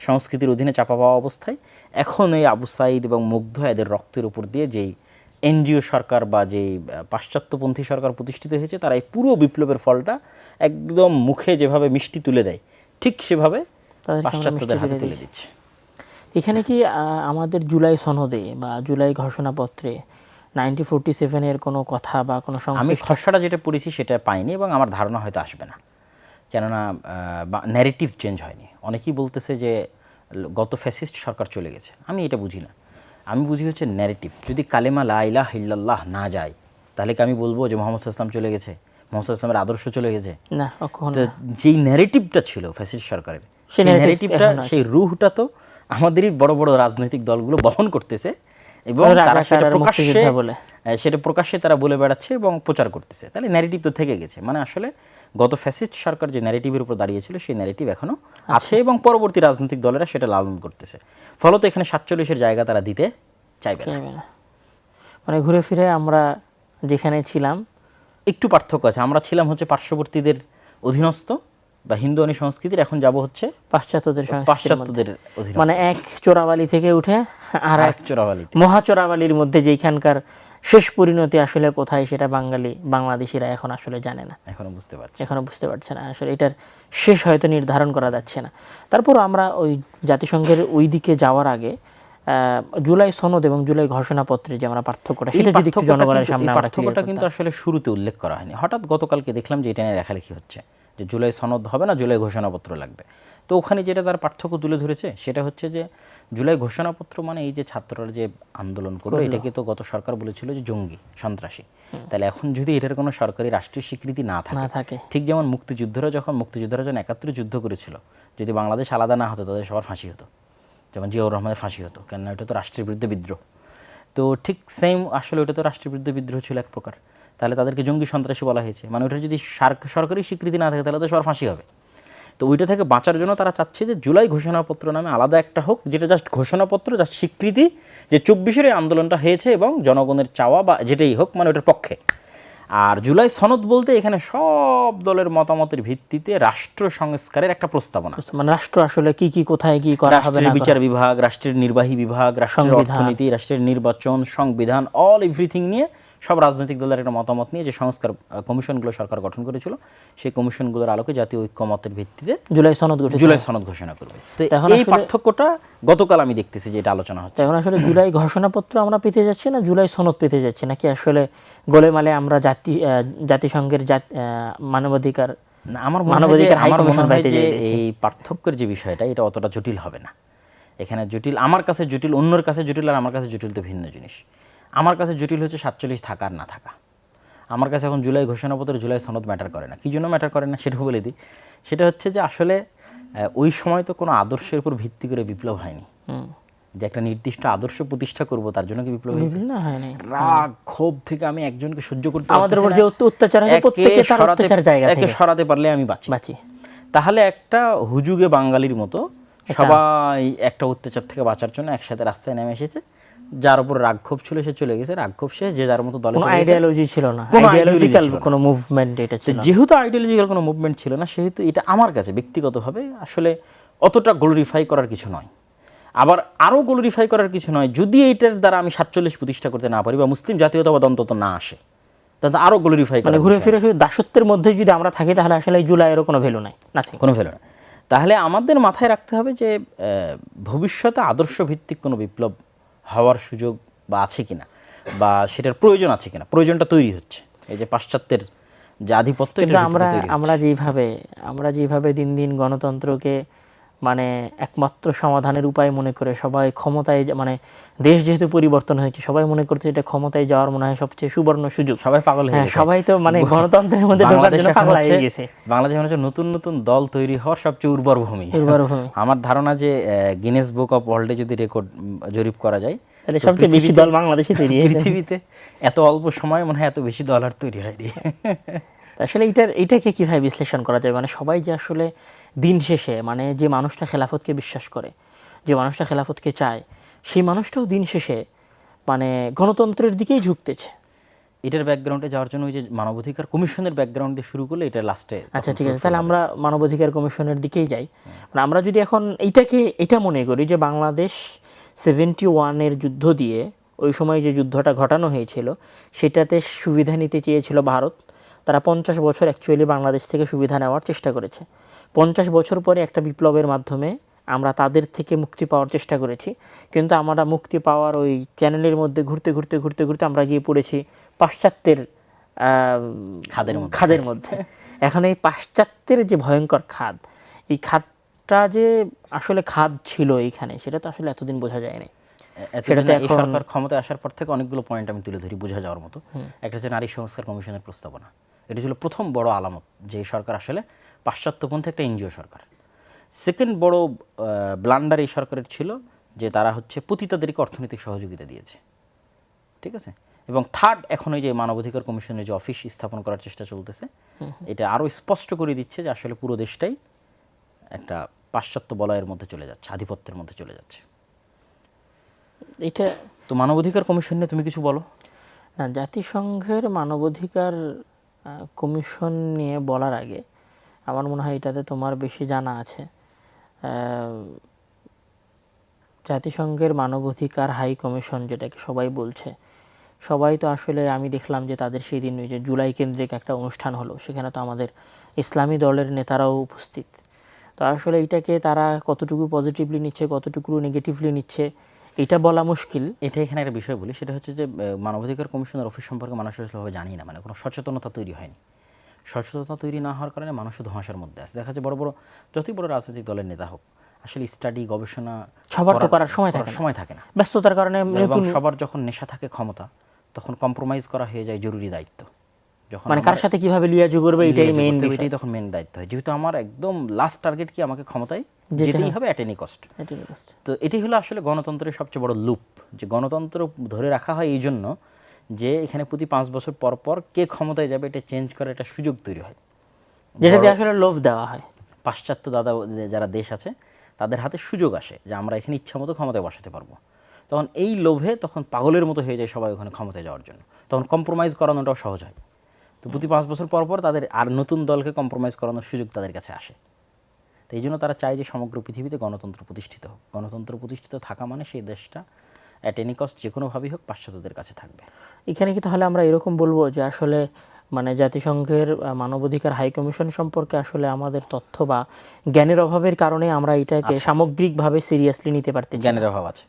সংস্কৃতির অধীনে চাপা পাওয়া অবস্থায়, এখন এই আবু সাইদ এবং মুগ্ধ এদের রক্তের উপর দিয়ে যেই এনজিও সরকার বা যেই পাশ্চাত্যপন্থী সরকার প্রতিষ্ঠিত হয়েছে, তারা এই পুরো বিপ্লবের ফলটা একদম মুখে যেভাবে মিষ্টি তুলে দেয়, ঠিক সেভাবে পাশ্চাত্যদের হাতে তুলে দিচ্ছে। এখানে কি আমাদের জুলাই সনদে বা জুলাই ঘোষণাপত্রে 1947-এর কোনো কথা বা কোনো আমি খসড়া যেটা পড়েছি সেটা পাইনি, এবং আমার ধারণা হয়তো আসবে না, কেননা ন্যারেটিভ চেঞ্জ হয়নি। অনেকেই বলতেছে যে গত ফ্যাসিস্ট সরকার চলে গেছে, আমি এটা বুঝি না। আমি বুঝি হচ্ছে ন্যারেটিভ। যদি কালেমা লা ইলাহা ইল্লাল্লাহ না যায়, তাহলে কি আমি বলবো যে মোহাম্মদ সাল্লাল্লাহু চলে গেছে, মোহাম্মদ সাল্লাল্লাহু আদর্শ চলে গেছে? না, কখনো। যেই ন্যারেটিভটা ছিল ফ্যাসিস্ট সরকারের, সেই ন্যারেটিভটা, সেই রুহটা তো আমাদেরই বড় বড় রাজনৈতিক দলগুলো বহন করতেছে, এবং তারা সেটা প্রকাশ্যে তারা বলে বেড়াচ্ছে এবং প্রচার করতেছে। তাহলে ন্যারেটিভ তো থেকে গেছে। মানে আসলে গত ফ্যাসিস্ট সরকার যে ন্যারেটিভের উপর দাঁড়িয়েছিল, সেই ন্যারেটিভ এখনো আছে এবং পরবর্তী রাজনৈতিক দলেরা সেটা লালন করতেছে। ফলত এখানে 47-এর জায়গা তারা দিতে চাইবে না। মানে ঘুরে ফিরে আমরা যেখানে ছিলাম, একটু পার্থক্য আছে। আমরা ছিলাম হচ্ছে পার্শ্ববর্তীদের অধীনস্থ বা হিন্দুয়ানি সংস্কৃতির, এখন যাব হচ্ছে পাশ্চাত্যদের অধীনস্থ। মানে এক চোরাবালি থেকে উঠে আর এক চোরাবালি, মহা চোরাবালির মধ্যে, যেখানকার শেষ পরিণতি আসলে কোথায় সেটা বাংলাদেশিরা এখন আসলে জানে না, এখনো বুঝতে পারছে না। আসলে এটার শেষ হয়তো নির্ধারণ করা যাচ্ছে না। তারপর আমরা ওই জাতিসংঘের ওই দিকে যাওয়ার আগে জুলাই সনদ এবং জুলাই ঘোষণাপত্রে যে আমরা পার্থক্যটা, সেটা যদি একটু জনগণের সামনে আমরা পার্থক্যটা কিন্তু আসলে শুরুতে উল্লেখ করা হয়নি। হঠাৎ গতকালকে দেখলাম যে এটা নিয়ে লেখালেখি হচ্ছে যে জুলাই সনদ হবে না, জুলাই ঘোষণাপত্র লাগবে। তো ওখানে যেটা তার পার্থক্য তুলে ধরেছে সেটা হচ্ছে যে জুলাই ঘোষণাপত্র মানে এই যে ছাত্ররা যে আন্দোলন করলো, এটাকে তো গত সরকার বলেছিল যে জঙ্গি, সন্ত্রাসী। তাহলে এখন যদি এটার কোনো সরকারি রাষ্ট্রীয় স্বীকৃতি না থাকে, ঠিক যেমন মুক্তিযোদ্ধারা যখন 71 যুদ্ধ করেছিল, যদি বাংলাদেশ আলাদা না হতো তাদের সবার ফাঁসি হতো, যেমন জিয়াউর রহমানের ফাঁসি হতো, কেননা ওটা তো রাষ্ট্রের বিরুদ্ধে বিদ্রোহ। তো ঠিক সেম আসলে ওটা তো রাষ্ট্রের বিরুদ্ধে বিদ্রোহ ছিল এক প্রকার। তাহলে তাদেরকে জঙ্গি সন্ত্রাসী বলা হয়েছে, মানে ওটা যদি সরকারি স্বীকৃতি না থাকে তাহলে তো সবার ফাঁসি হবে। তো ওইটা থেকে বাঁচার জন্য তারা চাচ্ছে যে জুলাই ঘোষণাপত্র নামে আলাদা একটা হোক, যেটা জাস্ট ঘোষণাপত্র, জাস্ট স্বীকৃতি যে 24-এর এই আন্দোলনটা হয়েছে এবং জনগণের চাওয়া বা যেটাই হোক, মানে ওটার পক্ষে। আর জুলাই সনদ বলতে এখানে সব দলের মতামতের ভিত্তিতে রাষ্ট্র সংস্কারের একটা প্রস্তাবনা, মানে রাষ্ট্র আসলে কি কি কোথায় কি করা হবে, রাষ্ট্রের বিচার বিভাগ, রাষ্ট্রের নির্বাহী বিভাগ, রাষ্ট্রের অর্থনীতি, রাষ্ট্রের নির্বাচন, সংবিধান, অল এভরিথিং নিয়ে সব রাজনৈতিক দলের একটা মতামত নিয়ে যে সংস্কার কমিশনগুলো সরকার গঠন করেছিল, সেই কমিশনগুলোর আলোকে জাতীয় ঐক্যমতের ভিত্তিতে জুলাই সনদ ঘোষণা করবে। তো এই পার্থক্যটা গতকাল আমি দেখতেছি যে এটা আলোচনা হচ্ছে। এখন আসলে জুলাই ঘোষণাপত্র আমরা পেতে যাচ্ছি না জুলাই সনদ পেতে যাচ্ছি, নাকি আসলে গোলেমালে আমরা জাতিসংঘের মানবাধিকার না? আমার মনে হয় যে এই পার্থক্যের যে বিষয়টা, এটা অতটা জটিল হবে না। এখানে জটিল, আমার কাছে জটিল, অন্যর কাছে জটিল, আর আমার কাছে জটিল তো ভিন্ন জিনিস। আমার কাছে জটিল হচ্ছে 47 থাকা আর না থাকা। আমার কাছে এখন জুলাই ঘোষণাপত্র, জুলাই সনদ ম্যাটার করে না। কী জন্য ম্যাটার করে না সেটা বলে দিই। সেটা হচ্ছে যে আসলে ওই সময় তো কোনো আদর্শের উপর ভিত্তি করে বিপ্লব হয়নি, যে একটা নির্দিষ্ট আদর্শ প্রতিষ্ঠা করব তার জন্য কি বিপ্লব হয়েছে? রাগ ক্ষোভ থেকে আমি একজনকে সহ্য করতে, আমাদের উপর যে অত্যাচার হয় প্রত্যেককে তার অত্যাচার জায়গা থেকে সরাতে পারলে আমি বাঁচি। তাহলে একটা হুজুগে বাঙালির মতো সবাই একটা অত্যাচার থেকে বাঁচার জন্য একসাথে রাস্তায় নেমে এসেছে। যার উপর রাগক্ষোভ ছিল সে চলে গেছে, রাগক্ষোভ শেষ, যে যার মতো দলে চলে গেছে। আইডিয়োলজি ছিল না, আইডিয়োলজিক্যাল কোনো মুভমেন্ট এটা ছিল। যেহেতু আইডিয়োলজিক্যাল কোনো মুভমেন্ট ছিল না, সেহেতু এটা আমার কাছে ব্যক্তিগতভাবে আসলে অতটা গ্লোরিফাই করার কিছু নয়। আবার আরও গ্লোরিফাই করার কিছু নয়, যদি এইটার দ্বারা আমি 47 প্রতিষ্ঠা করতে না পারি বা মুসলিম জাতীয়তাবাদ অন্তত না আসে, তাহলে আরও গ্লোরিফাই করা। ঘুরে ফিরে শুধু দাসত্বের মধ্যে যদি আমরা থাকি, তাহলে আসলে জুলাইয়েরও কোনো ভ্যালু নাই, কোনো ভ্যালু নাই। তাহলে আমাদের মাথায় রাখতে হবে যে ভবিষ্যতে আদর্শ ভিত্তিক কোনো বিপ্লব হওয়ার সুযোগ বা আছে কিনা, বা সেটার প্রয়োজন আছে কিনা। প্রয়োজনটা তৈরি হচ্ছে এই যে পাশ্চাত্যের যে আধিপত্য, এটা আমরা যেভাবে দিন দিন গণতন্ত্রকে মানে একমাত্র সমাধানের উপায় মনে করে সবাই ক্ষমতায়, মানে দেশ যেহেতু পরিবর্তন হয়েছে, সবাই মনে করছে এটা ক্ষমতায় যাওয়ার মনে হয় সবচেয়ে সুবর্ণ সুযোগ। সবাই পাগল হয়ে গেছে, সবাই তো মানে গণতন্ত্রের মধ্যে ঢোকার জন্য পাগল হয়ে গেছে। বাংলাদেশ হচ্ছে নতুন নতুন দল তৈরি হওয়ার সবচেয়ে উর্বর ভূমি। আমার ধারণা যে গিনেস বুক অফ ওয়ার্ল্ডে যদি রেকর্ড জরিপ করা যায়, তাহলে সবচেয়ে বেশি দল বাংলাদেশে তৈরি হয়েছে। পৃথিবীতে এত অল্প সময় মনে হয় এত বেশি দল আর তৈরি হয়নি। আসলে এইটাকে কিভাবে বিশ্লেষণ করা যায়, মানে সবাই যে আসলে দিন শেষে মানে যে মানুষটা খেলাফতকে বিশ্বাস করে, যে মানুষটা খেলাফতকে চায়, সেই মানুষটাও দিন শেষে মানে গণতন্ত্রের দিকেই ঝুঁকতেছে। এটার ব্যাকগ্রাউন্ডে যাওয়ার জন্য ওই যে মানবাধিকার কমিশনের ব্যাকগ্রাউন্ড দিয়ে শুরু করলে এটা লাস্টে আচ্ছা ঠিক আছে, তাহলে আমরা মানবাধিকার কমিশনের দিকেই যাই। মানে আমরা যদি এখন এটা মনে করি যে বাংলাদেশ 71-এর যুদ্ধ দিয়ে ওই সময় যে যুদ্ধটা ঘটানো হয়েছিল সেটাতে সুবিধা নিতে চেয়েছিল ভারত। তারা 50 বছর অ্যাকচুয়ালি বাংলাদেশ থেকে সুবিধা নেওয়ার চেষ্টা করেছে। 50 বছর পরে একটা বিপ্লবের মাধ্যমে আমরা তাদের থেকে মুক্তি পাওয়ার চেষ্টা করেছি, কিন্তু আমরা মুক্তি পাওয়ার ওই চ্যানেলের মধ্যে ঘুরতে ঘুরতে ঘুরতে ঘুরতে আমরা গিয়ে পড়েছি পাশ্চাত্যের খাদের মধ্যে। এখন এই পাশ্চাত্যের যে ভয়ঙ্কর খাদ, এই খাদটা যে আসলে খাদ ছিল এইখানে, সেটা তো আসলে এতদিন বোঝা যায়নি। সেটাতে এই সরকার ক্ষমতায় আসার পর থেকে অনেকগুলো পয়েন্ট আমি তুলে ধরি বোঝা যাওয়ার মতো। একটা হচ্ছে নারী সংস্কার কমিশনের প্রস্তাবনা, এটা ছিল প্রথম বড় আলামত যে এই সরকার আসলে পাশ্চাত্যপন্থী একটা এনজিও সরকার। সেকেন্ড বড় ব্লান্ডার এই সরকারের ছিল যে তারা হচ্ছে পতিতাদেরকে অর্থনৈতিক সহযোগিতা দিয়েছে, ঠিক আছে। এবং থার্ড, এখন ওই যে মানবাধিকার কমিশনের যে অফিস স্থাপন করার চেষ্টা চলতেছে, এটা আরও স্পষ্ট করে দিচ্ছে যে আসলে পুরো দেশটাই একটা পাশ্চাত্য বলয়ের মধ্যে চলে যাচ্ছে, আধিপত্যের মধ্যে চলে যাচ্ছে। এটা তো মানবাধিকার কমিশন নিয়ে তুমি কিছু বলো না। জাতিসংঘের মানবাধিকার কমিশন নিয়ে বলার আগে আমার মনে হয় এটাতে তোমার বেশি জানা আছে। জাতিসংঘের মানবাধিকার হাই কমিশন যেটাকে সবাই বলছে, সবাই তো আসলে আমি দেখলাম যে তাদের সেই দিন ওই যে জুলাই কেন্দ্রিক একটা অনুষ্ঠান হলো, সেখানে তো আমাদের ইসলামী দলের নেতারাও উপস্থিত। তো আসলে এটাকে তারা কতটুকু পজিটিভলি নিচ্ছে, কতটুকু নেগেটিভলি নিচ্ছে, এটা বলা মুশকিল। এটা এখানে একটা বিষয় বলি, সেটা হচ্ছে যে মানবাধিকার কমিশনের অফিস সম্পর্কে মানুষ আসলেভাবে জানি না, মানে কোনো সচেতনতা তৈরি হয়নি। সচেতনতা তৈরি না হওয়ার কারণে মানুষ ধোঁয়াশার মধ্যে আছে। দেখা যাচ্ছে বড় বড় যতই বড় রাজনৈতিক দলের নেতা হোক, আসলে স্টাডি গবেষণা সবার তো করার সময় থাকে না, ব্যস্ততার কারণে। এবং সবার যখন নেশা থাকে ক্ষমতা, তখন কম্প্রোমাইজ করা হয়ে যায় জরুরি দায়িত্ব। যখন মানে কার সাথে কিভাবে লিয়াজু করবে এটাই মেইন, এটাই তখন মেইন দায়িত্ব হয়। যেহেতু আমার একদম লাস্ট টার্গেট কি, আমাকে ক্ষমতায় যেতেই হবে অ্যাট এনি কস্ট। তো এটাই হলো আসলে গণতন্ত্রের সবচেয়ে বড় লুপ, যে গণতন্ত্র ধরে রাখা হয় এই জন্য যে এখানে প্রতি 5 বছর পর পর কে ক্ষমতায় যাবে এটা চেঞ্জ করার একটা সুযোগ তৈরি হয়, যেটা দিয়ে আসলে লোভ দেওয়া হয়। পাশ্চাত্য দাদা যারা দেশ আছে তাদের হাতে সুযোগ আসে যে আমরা এখানে ইচ্ছা মতো ক্ষমতায় বসাতে পারবো। তখন এই লোভে তখন পাগলের মতো হয়ে যায় সবাই ওখানে ক্ষমতায় যাওয়ার জন্য, তখন কম্প্রোমাইজ করানোটাও সহজ হয়। তো প্রতি 5 বছর পর পর তাদের আর নতুন দলকে কম্প্রোমাইজ করানোর সুযোগ তাদের কাছে আসে। তো এই জন্য তারা চায় যে সমগ্র পৃথিবীতে গণতন্ত্র প্রতিষ্ঠিত হোক। গণতন্ত্র প্রতিষ্ঠিত থাকা মানে সেই দেশটা অ্যাট এনি কস্ট যে কোনোভাবেই হোক পাশ্চাত্যদের কাছে থাকবে। এখানে কি তাহলে আমরা এরকম বলবো যে আসলে মানে জাতিসংঘের মানবাধিকার হাই কমিশন সম্পর্কে আসলে আমাদের তথ্য বা জ্ঞানের অভাবের কারণে আমরা এটাকে সামগ্রিকভাবে সিরিয়াসলি নিতে পারতেছি না। জ্ঞানের অভাব আছে।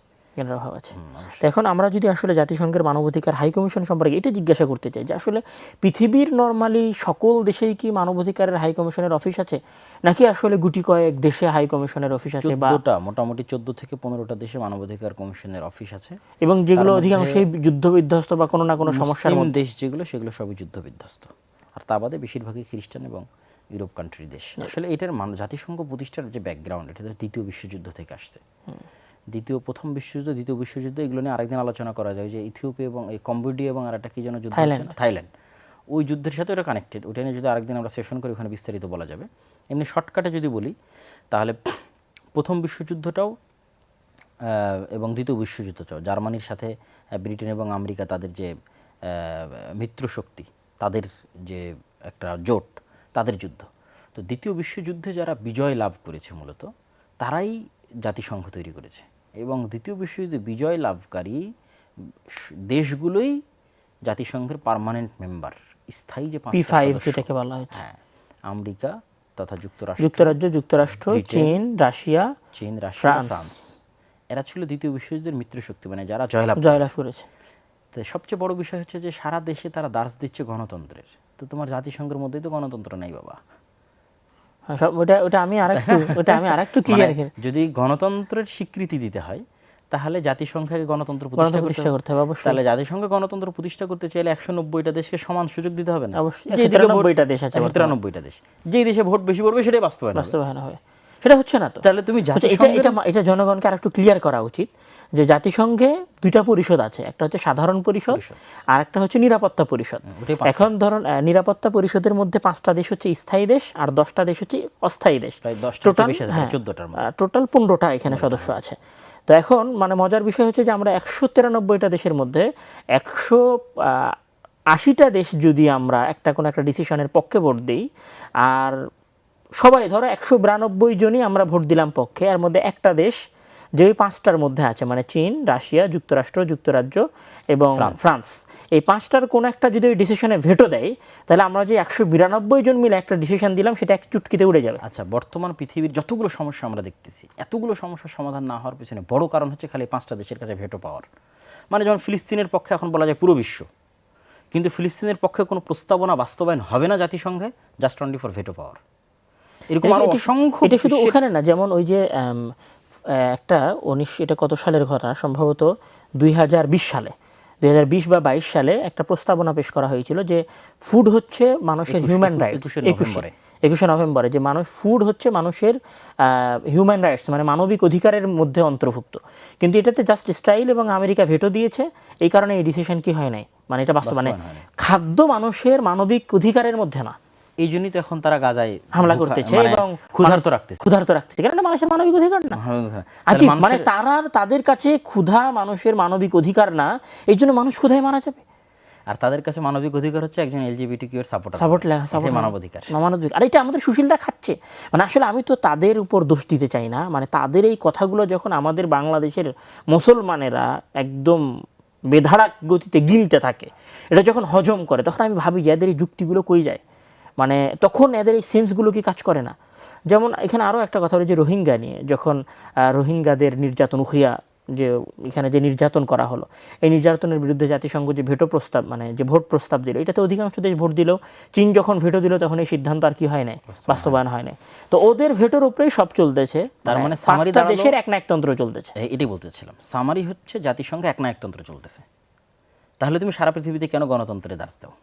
তো এখন আমরা যদি আসলে জাতিসংঘের মানবাধিকার হাই কমিশন সম্পর্কে এটা জিজ্ঞাসা করতে চাই যে আসলে পৃথিবীর নর্মালি সকল দেশেই কি মানবাধিকারের হাই কমিশনের অফিস আছে, নাকি আসলে গুটি কয়েক দেশে হাই কমিশনের অফিস আছে? বা মোটামুটি 14 থেকে 15টা দেশে মানবাধিকার কমিশনের অফিস আছে, এবং যেগুলো অধিকাংশই যুদ্ধ বিধ্বস্ত বা কোনো না কোনো সমস্যার মধ্যে। দেশ যেগুলো সেগুলো সবই যুদ্ধ বিধ্বস্ত, আর তা বাদে বেশিরভাগই খ্রিস্টান এবং ইউরোপ কান্ট্রির দেশ। আসলে এটার জাতিসংঘ প্রতিষ্ঠার যে ব্যাকগ্রাউন্ড, এটা তো দ্বিতীয় বিশ্বযুদ্ধ থেকে আসছে। প্রথম বিশ্বযুদ্ধ, দ্বিতীয় বিশ্বযুদ্ধ, এগুলো নিয়ে আরেকদিন আলোচনা করা যায়। যে ইথিওপিয়া এবং এই কম্বোডিয়া এবং আর একটা কি যেন যুদ্ধ হচ্ছে না, থাইল্যান্ড, ওই যুদ্ধের সাথে ওটা কানেক্টেড। ওটা নিয়ে যদি আরেকদিন আমরা সেশন করি ওখানে বিস্তারিত বলা যাবে। এমনি শর্টকাটে যদি বলি তাহলে প্রথম বিশ্বযুদ্ধটাও এবং দ্বিতীয় বিশ্বযুদ্ধটাও জার্মানির সাথে ব্রিটেন এবং আমেরিকা, তাদের যে মিত্রশক্তি, তাদের যে একটা জোট, তাদের যুদ্ধ। তো দ্বিতীয় বিশ্বযুদ্ধে যারা বিজয় লাভ করেছে মূলত তারাই জাতিসংঘ তৈরি করেছে, এবং দ্বিতীয় বিশ্বযুদ্ধে বিজয় লাভকারী দেশগুলোই জাতিসংঘের পার্মানেন্ট মেম্বার, স্থায়ী যে P5 যেটাকে বলা হচ্ছে। হ্যাঁ, আমেরিকা তথা যুক্তরাষ্ট্র, চীন, রাশিয়া, ফ্রান্স, এরা ছিল দ্বিতীয় বিশ্বযুদ্ধের মিত্রশক্তি, মানে যারা জয়লাভ করেছে। তো সবচেয়ে বড় বিষয় হচ্ছে যে সারা দেশে তারা দাস দিচ্ছে গণতন্ত্রের। তো তোমার জাতিসংঘের মধ্যেই তো গণতন্ত্র নাই বাবা। ওটা আমি আরেকটু ক্লিয়ার। যদি গণতন্ত্রের স্বীকৃতি দিতে হয় তাহলে জাতিসংঘকে গণতন্ত্র প্রতিষ্ঠা করতে হবে। তাহলে জাতিসংঘ গণতন্ত্র প্রতিষ্ঠা করতে চাইলে 190টা দেশকে সমান সুযোগ দিতে হবে না? 193টা দেশ আছে, 193টা দেশ, যেই দেশে ভোট বেশি পড়বে সেটাই বাস্তবায়ন হবে। সেটা হচ্ছে না তো। তাহলে তুমি এটা এটা এটা জনগণকে আর একটু ক্লিয়ার করা উচিত যে জাতিসংঘে দুইটা পরিষদ আছে, একটা হচ্ছে সাধারণ পরিষদ আর একটা হচ্ছে নিরাপত্তা পরিষদ। এখন ধরুন নিরাপত্তা পরিষদের মধ্যে 5টা দেশ হচ্ছে স্থায়ী দেশ আর 10টা দেশ হচ্ছে অস্থায়ী দেশ, টোটাল 15টা এখানে সদস্য আছে। তো এখন মানে মজার বিষয় হচ্ছে যে আমরা 193টা দেশের মধ্যে 180টা দেশ যদি আমরা কোনো একটা ডিসিশনের পক্ষে ভোট দিই, আর সবাই ধরো 192 জনই আমরা ভোট দিলাম পক্ষে, এর মধ্যে একটা দেশ যে 5টার মধ্যে আছে, মানে চীন, রাশিয়া, যুক্তরাষ্ট্র, যুক্তরাজ্য এবং ফ্রান্স, এই 5টার কোন একটা যদি ওই ডিসিশনে ভেটো দেয়, তাহলে আমরা যে 192 জন মিলে একটা ডিসিশন দিলাম সেটা এক চুটকিতে উড়ে যাবে। আচ্ছা, বর্তমান পৃথিবীর যতগুলো সমস্যা আমরা দেখতেছি, এতগুলো সমস্যার সমাধান না হওয়ার পেছনে বড় কারণ হচ্ছে খালি 5টা দেশের কাছে ভেটো পাওয়ার। মানে যেমন ফিলিস্তিনের পক্ষে এখন বলা যায় পুরো বিশ্ব, কিন্তু ফিলিস্তিনের পক্ষে কোনো প্রস্তাবনা বাস্তবায়ন হবে না জাতিসংঘে, জাস্ট অনলি ফর ভেটো পাওয়ার। এরকম আরো অসংখ্য। এটা শুধু ওখানে না, যেমন ওই যে একটা এটা কত সালের ঘটনা, সম্ভবত 2020 সালে 2020 বা 22 সালে একটা প্রস্তাবনা পেশ করা হয়েছিল যে ফুড হচ্ছে মানুষের হিউম্যান রাইটস। 21শে নভেম্বরে যে ফুড হচ্ছে মানুষের হিউম্যান রাইটস, মানে মানবিক অধিকারের মধ্যে অন্তর্ভুক্ত। কিন্তু এটাতে জাস্ট ইসরায়েল এবং আমেরিকা ভেটো দিয়েছে, এই কারণে এই ডিসিশন কি হয় নাই, মানে এটা বাস্তবায়ন, খাদ্য মানুষের মানবিক অধিকারের মধ্যে না, এই জন্যই তো এখন তারা গাজায় হামলা করতেছে এবং ক্ষুধার্ত রাখতেছে, কারণ মানুষের মানবিক অধিকার না। মানে তাদের কাছে ক্ষুধা মানুষের মানবিক অধিকার না, এই জন্য মানুষ ক্ষুধায় মারা যাবে। আর তাদের কাছে মানবিক অধিকার হচ্ছে একজন এলজিবিটিকিউ এর সাপোর্ট মানবাধিকার। আর এটা আমাদের সুশীলরা খাচ্ছে। মানে আসলে আমি তো তাদের উপর দোষ দিতে চাই না, মানে তাদের এই কথাগুলো যখন আমাদের বাংলাদেশের মুসলমানেরা একদম বেধাড়ক গতিতে গিলতে থাকে, এটা যখন হজম করে, তখন আমি ভাবি যে এদের এই যুক্তিগুলো কই যায়, মানে তখন এদের এই সেন্সগুলো কি কাজ করে না। যেমন এখানে আরও একটা কথা হলো যে রোহিঙ্গা নিয়ে, যখন রোহিঙ্গাদের নির্যাতন উখিয়া যে এখানে যে নির্যাতন করা হলো, এই নির্যাতনের বিরুদ্ধে জাতিসংঘ যে ভেটো প্রস্তাব, মানে যে ভোট প্রস্তাব দিল, এটাতে অধিকাংশ দেশ ভোট দিল। চীন যখন ভেটো দিল তখন এই সিদ্ধান্ত আর কি হয় নাই, বাস্তবায়ন হয় নাই। তো ওদের ভেটোর উপরেই সব চলতেছে, তার মানে পাঁচটা দেশের একনায়কতন্ত্র চলতেছে। এটাই বলতেছিলাম, সামারি হচ্ছে জাতিসংঘে একনায়কতন্ত্র চলতেছে। তাহলে তুমি সারা পৃথিবীতে কেন গণতন্ত্রের দাস দাও?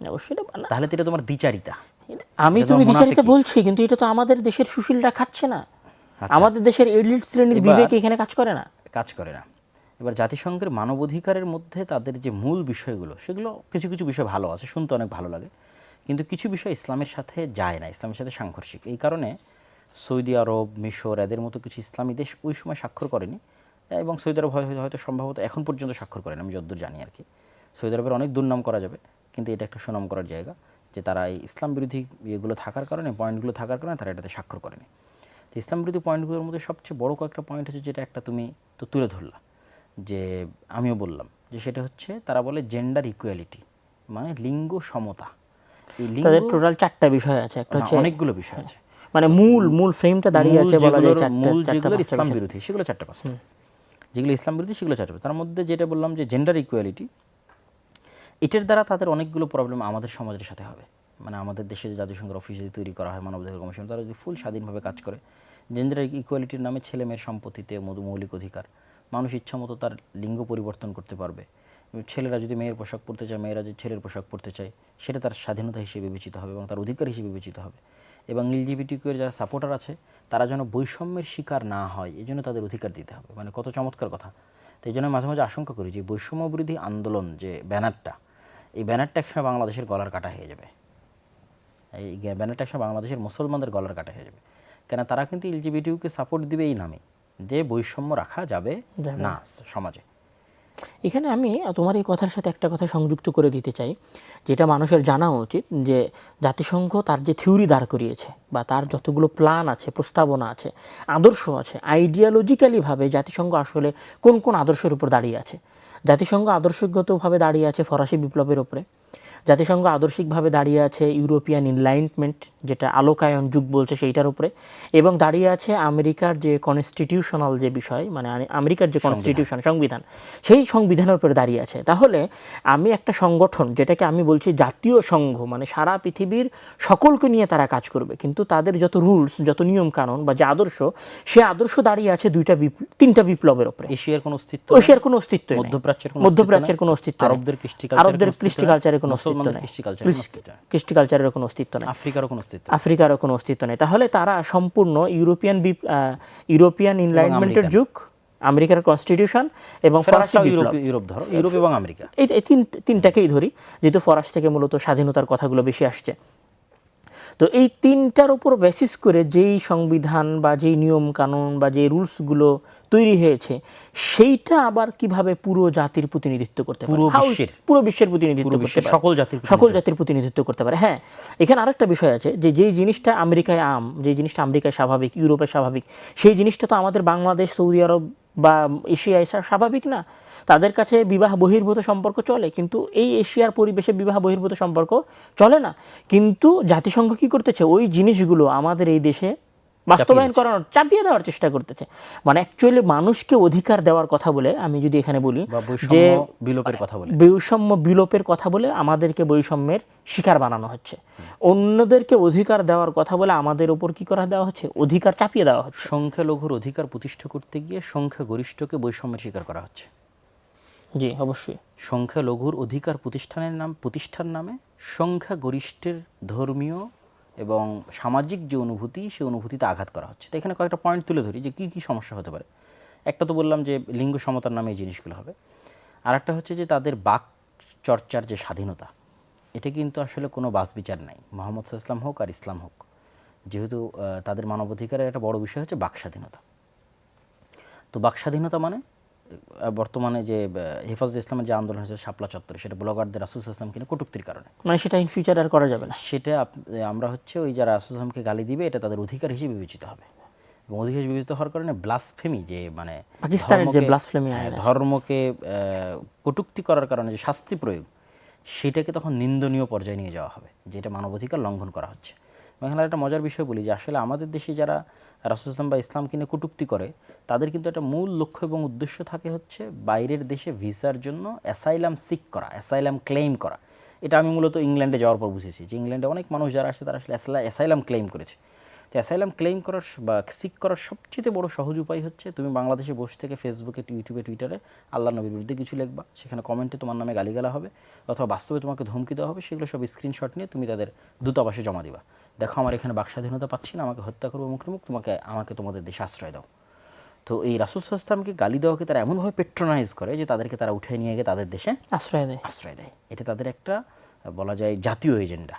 অবশ্যই না, তাহলে তো এটা তোমার দ্বিচারিতা। আমি তুমি দ্বিচারিতা বলছি, কিন্তু এটা তো আমাদের দেশের সুশীলরা খাচ্ছে না, আমাদের দেশের এলিট শ্রেণীর বিবেক এখানে কাজ করে না। এবার জাতিসংঘের মানবাধিকারের মধ্যে তাদের যে মূল বিষয়গুলো, সেগুলো কিছু কিছু বিষয় ভালো আছে, শুনতে অনেক ভালো লাগে, কিন্তু কিছু বিষয় ইসলামের সাথে যায় না, ইসলামের সাথে সাংঘর্ষিক। এই কারণে সৌদি আরব, মিশর এদের মতো কিছু ইসলামী দেশ ওই সময় স্বাক্ষর করেনি, এবং সৌদি আরব হয়তো সম্ভবত এখন পর্যন্ত স্বাক্ষর করেনি, আমি যতদূর জানি আর কি। সৌদি আরবের অনেক দুর্নাম করা যাবে, কিন্তু এটা একটা সুনাম করার জায়গা যে তারা এই ইসলাম বিরোধী ইয়েগুলো থাকার কারণে, পয়েন্টগুলো থাকার কারণে তারা এটাতে স্বাক্ষর করেনি। তো ইসলাম বিরোধী পয়েন্টগুলোর মধ্যে সবচেয়ে বড় কয়েকটা পয়েন্ট হচ্ছে, যেটা একটা তুমি তো তুলে ধরলা, যে আমিও বললাম যে সেটা হচ্ছে তারা বলে জেন্ডার ইকুয়ালিটি, মানে লিঙ্গ সমতা। এই লিঙ্গ টোটাল 4টা বিষয় আছে, একটা হচ্ছে অনেকগুলো বিষয় আছে, মানে মূল ফ্রেমটা দাঁড়িয়ে আছে বলা যায় যেগুলো ইসলাম বিরোধী সেগুলো 4-5টা, যেগুলো ইসলাম বিরোধী সেগুলো 4টা। তার মধ্যে যেটা বললাম যে জেন্ডার ইকুয়ালিটি, এটার দ্বারা তাদের অনেকগুলো প্রবলেম আমাদের সমাজের সাথে হবে। মানে আমাদের দেশে যে জাতিসংঘের অফিস যদি তৈরি করা হয়, মানবাধিকার কমিশন, তারা যদি ফুল স্বাধীনভাবে কাজ করে, জেন্ডার ইকুয়ালিটির নামে ছেলে মেয়ের সম্পত্তিতে মৌলিক অধিকার, মানুষ ইচ্ছা মতো তার লিঙ্গ পরিবর্তন করতে পারবে, ছেলেরা যদি মেয়ের পোশাক পরতে চায়, মেয়েরা যদি ছেলের পোশাক পরতে চায়, সেটা তার স্বাধীনতা হিসেবে বিবেচিত হবে এবং তার অধিকার হিসেবে বিবেচিত হবে। এবং এলজিবিটিকিউ এর যারা সাপোর্টার আছে, তারা যেন বৈষম্যের শিকার না হয়, এই জন্য তাদের অধিকার দিতে হবে। মানে কত চমৎকার কথা। তো এই জন্য মাঝে মাঝে আশঙ্কা করি যে বৈষম্য বিরোধী আন্দোলন যে ব্যানারটা, এই ব্যানারটা একসময় বাংলাদেশের গলার কাটা হয়ে যাবে, এই ব্যানারটা একসময় বাংলাদেশের মুসলমানদের গলার কাটা হয়ে যাবে। কেন তারা কিন্তু এলজিবিটিকিউকে সাপোর্ট দিবে এই নামে যে বৈষম্য রাখা যাবে না সমাজে। এখানে আমি তোমার এই কথার সাথে একটা কথা সংযুক্ত করে দিতে চাই, যেটা মানুষের জানা উচিত, যে জাতিসংঘ তার যে থিওরি দাঁড় করিয়েছে বা তার যতগুলো প্ল্যান আছে, প্রস্তাবনা আছে, আদর্শ আছে, আইডিয়ালজিক্যালিভাবে জাতিসংঘ আসলে কোন কোন আদর্শের উপর দাঁড়িয়ে আছে। জাতিসংঘ আদর্শগতভাবে দাঁড়িয়ে আছে ফরাসি বিপ্লবের উপরে, জাতিসংঘ আদর্শিকভাবে দাঁড়িয়ে আছে ইউরোপিয়ান এনলাইটমেন্ট, যেটা আলোকায়ন যুগ বলছে সেইটার উপরে, এবং দাঁড়িয়ে আছে আমেরিকার যে কনস্টিটিউশনাল যে বিষয়, মানে আমেরিকার যে কনস্টিটিউশন, সংবিধান, সেই সংবিধানের উপরে দাঁড়িয়ে আছে। তাহলে আমি একটা সংগঠন, যেটাকে আমি বলছি জাতীয় সংঘ, মানে সারা পৃথিবীর সকলকে নিয়ে তারা কাজ করবে, কিন্তু তাদের যত রুলস, যত নিয়ম কানুন বা যে আদর্শ, সে আদর্শ দাঁড়িয়ে আছে 3টা বিপ্লবের উপরে। এশিয়ার কোনো অস্তিত্ব, মধ্যপ্রাচ্যের কোনো অস্তিত্ব, আরবদের কৃষ্টি কালচারের কোনো অস্তিত্ব, অস্তিত্ব মুসলমানদের নেই, কৃষ্টি কালচারের কোনো অস্তিত্ব নেই, আফ্রিকারও কোনো অস্তিত্ব নেই। তাহলে তারা সম্পূর্ণ ইউরোপিয়ান ইনলাইটমেন্টের যুগ, আমেরিকার কনস্টিটিউশন এবং ফরাসি বিপ্লব, ইউরোপ এবং আমেরিকা, এই তিনটাকেই ধরি, যেহেতু ফরাস থেকে মূলত স্বাধীনতার কথাগুলো বেশি আসছে। তো এই তিনটার উপর বেসিস করে যেই সংবিধান বা যেই নিয়ম কানুন বা যে রুলসগুলো তৈরি হয়েছে, সেইটা আবার কিভাবে পুরো জাতির প্রতিনিধিত্ব করতে পারে, পুরো বিশ্বের প্রতিনিধিত্ব করতে পারে, সকল জাতির প্রতিনিধিত্ব করতে পারে। হ্যাঁ, এখানে আরেকটা বিষয় আছে যে যেই জিনিসটা আমেরিকায় যে জিনিসটা আমেরিকায় স্বাভাবিক, ইউরোপে স্বাভাবিক, সেই জিনিসটা তো আমাদের বাংলাদেশ, সৌদি আরব বা এশিয়ায় স্বাভাবিক না। তাদের কাছে বিবাহ বহির্ভূত সম্পর্ক চলে, কিন্তু এই এশিয়ার পরিবেশে বিবাহ বহির্ভূত সম্পর্ক চলে না। কিন্তু জাতিসংঘ কি করতেছে, ওই জিনিসগুলো আমাদের এই দেশে বাস্তবায়ন করানোর, চাপিয়ে দেওয়ার চেষ্টা করতেছে। মানে অ্যাকচুয়ালি মানুষকে অধিকার দেওয়ার কথা বলে, আমি যদি এখানে বলি যে বৈষম্য বিলোপের কথা বলে আমাদেরকে বৈষম্যের শিকার বানানো হচ্ছে। অন্যদেরকে অধিকার দেওয়ার কথা বলে আমাদের উপর কি করা দেওয়া হচ্ছে, অধিকার চাপিয়ে দেওয়া হচ্ছে। সংখ্যালঘুর অধিকার প্রতিষ্ঠা করতে গিয়ে সংখ্যাগরিষ্ঠকে বৈষম্যের শিকার করা হচ্ছে। জি, অবশ্যই। সংখ্যালঘুর অধিকার প্রতিষ্ঠার নামে সংখ্যাগরিষ্ঠের ধর্মীয় এবং সামাজিক যে অনুভূতি, সেই অনুভূতিতে আঘাত করা হচ্ছে। তো এখানে কয়েকটা পয়েন্ট তুলে ধরি যে কী কী সমস্যা হতে পারে। একটা তো বললাম যে লিঙ্গ সমতার নামে এই জিনিসগুলো হবে। আর একটা হচ্ছে যে তাদের বাক চর্চার যে স্বাধীনতা, এটা কিন্তু আসলে কোনো বাছবিচার নাই, মোহাম্মদ ইসলাম হোক আর ইসলাম হোক। যেহেতু তাদের মানবাধিকারের একটা বড় বিষয় হচ্ছে বাক স্বাধীনতা। তো বাক স্বাধীনতা মানে বর্তমানে যে হেফাজতে ইসলামের যে আন্দোলন হয়েছে শাপলা চত্বরে, সেটা ব্লগারদের রাসূল সাল্লাল্লাহু আলাইহি ওয়াসাল্লামকে কটূক্তির কারণে, মানে সেটা ইন ফিউচার আর করা যাবে না। সেটা আমরা হচ্ছে ওই যারা রাসূল সাল্লাল্লাহু আলাইহি ওয়াসাল্লামকে গালি দিবে, এটা তাদের অধিকার হিসেবে বিবেচিত হবে। এবং অধিকার বিবেচিত হওয়ার কারণে ব্লাসফেমি, যে মানে পাকিস্তানের যে ব্লাসফেমি, ধর্মকে কটূক্তি করার কারণে যে শাস্তি প্রয়োগ, সেটাকে তখন নিন্দনীয় পর্যায়ে নিয়ে যাওয়া হবে, যে এটা মানবাধিকার লঙ্ঘন করা হচ্ছে। এখানে একটা মজার বিষয় বলি যে আসলে আমাদের দেশে যারা রাসূল ইসলাম বা ইসলামকে নিয়ে কটূক্তি করে, তাদের কিন্তু একটা মূল লক্ষ্য এবং উদ্দেশ্য থাকে হচ্ছে বাইরের দেশে ভিসার জন্য অ্যাসাইলাম সিক করা, অ্যাসাইলাম ক্লেইম করা। এটা আমি মূলত ইংল্যান্ডে যাওয়ার পর বুঝেছি যে ইংল্যান্ডে অনেক মানুষ যারা আসছে তারা আসলে অ্যাসাইলাম ক্লেইম করেছে। তো অ্যাসাইলাম ক্লেইম করার বা সিক করার সবচেয়ে বড় সহজ উপায় হচ্ছে তুমি বাংলাদেশে বসে থেকে ফেসবুকে, ইউটিউবে, টুইটারে আল্লাহ নবীর বিরুদ্ধে কিছু লিখবা, সেখানে কমেন্টে তোমার নামে গালিগালা হবে অথবা বাস্তবে তোমাকে ধমকি দেওয়া হবে, সেগুলো সব স্ক্রিনশট নিয়ে তুমি তাদের দূতাবাসে জমা দিবা। দেখো আমার এখানে বাক স্বাধীনতা পাচ্ছি না, আমাকে হত্যা করবো মুখ, আমাকে তোমাদের দেশে আশ্রয় দাও। তো এই রাসূল সাল্লাল্লাহু আলাইহি ওয়াসাল্লামকে গালি দেওয়াকে তারা এমনভাবে পেট্রোনাইজ করে যে তাদেরকে তারা উঠে নিয়ে গিয়ে তাদের দেশে আশ্রয় দেয়। এটা তাদের একটা বলা যায় জাতীয় এজেন্ডা।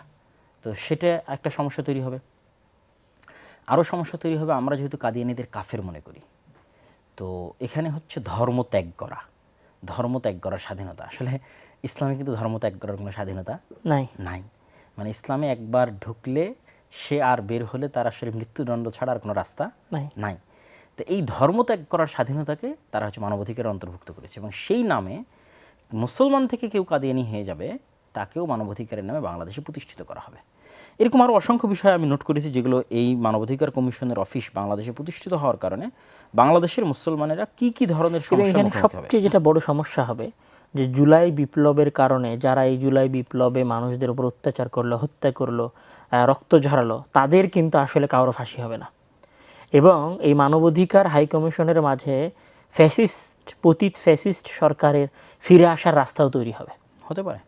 তো সেটা একটা সমস্যা তৈরি হবে। আরও সমস্যা তৈরি হবে, আমরা যেহেতু কাদিয়ানীদের কাফের মনে করি, তো এখানে হচ্ছে ধর্ম ত্যাগ করার স্বাধীনতা। আসলে ইসলামে কিন্তু ধর্ম ত্যাগ করার কোনো স্বাধীনতা নাই। মানে ইসলামে একবার ঢুকলে সে আর বের হলে তার আসলে মৃত্যুদণ্ড ছাড়া আর কোনো রাস্তা নাই। তো এই ধর্ম ত্যাগ করার স্বাধীনতাকে তারা হচ্ছে মানবাধিকারে অন্তর্ভুক্ত করেছে, এবং সেই নামে মুসলমান থেকে কেউ কাদিয়ানী হয়ে যাবে, তাকেও মানবাধিকারের নামে বাংলাদেশে প্রতিষ্ঠিত করা হবে। এরকম আরও অসংখ্য বিষয় আমি নোট করেছি, যেগুলো এই মানবাধিকার কমিশনের অফিস বাংলাদেশে প্রতিষ্ঠিত হওয়ার কারণে বাংলাদেশের মুসলমানেরা কি ধরনের সমস্যা, সবচেয়ে যেটা বড় সমস্যা হবে যে জুলাই বিপ্লবের কারণে যারা এই জুলাই বিপ্লবে মানুষদের উপর অত্যাচার করলো, হত্যা করলো, রক্ত ঝরালো, তাদের কিন্তু আসলে কারো ফাঁসি হবে না। এবং এই মানবাধিকার হাই কমিশনের মাঝে পতিত ফ্যাসিস্ট সরকারের ফিরে আসার রাস্তাও তৈরি হতে পারে।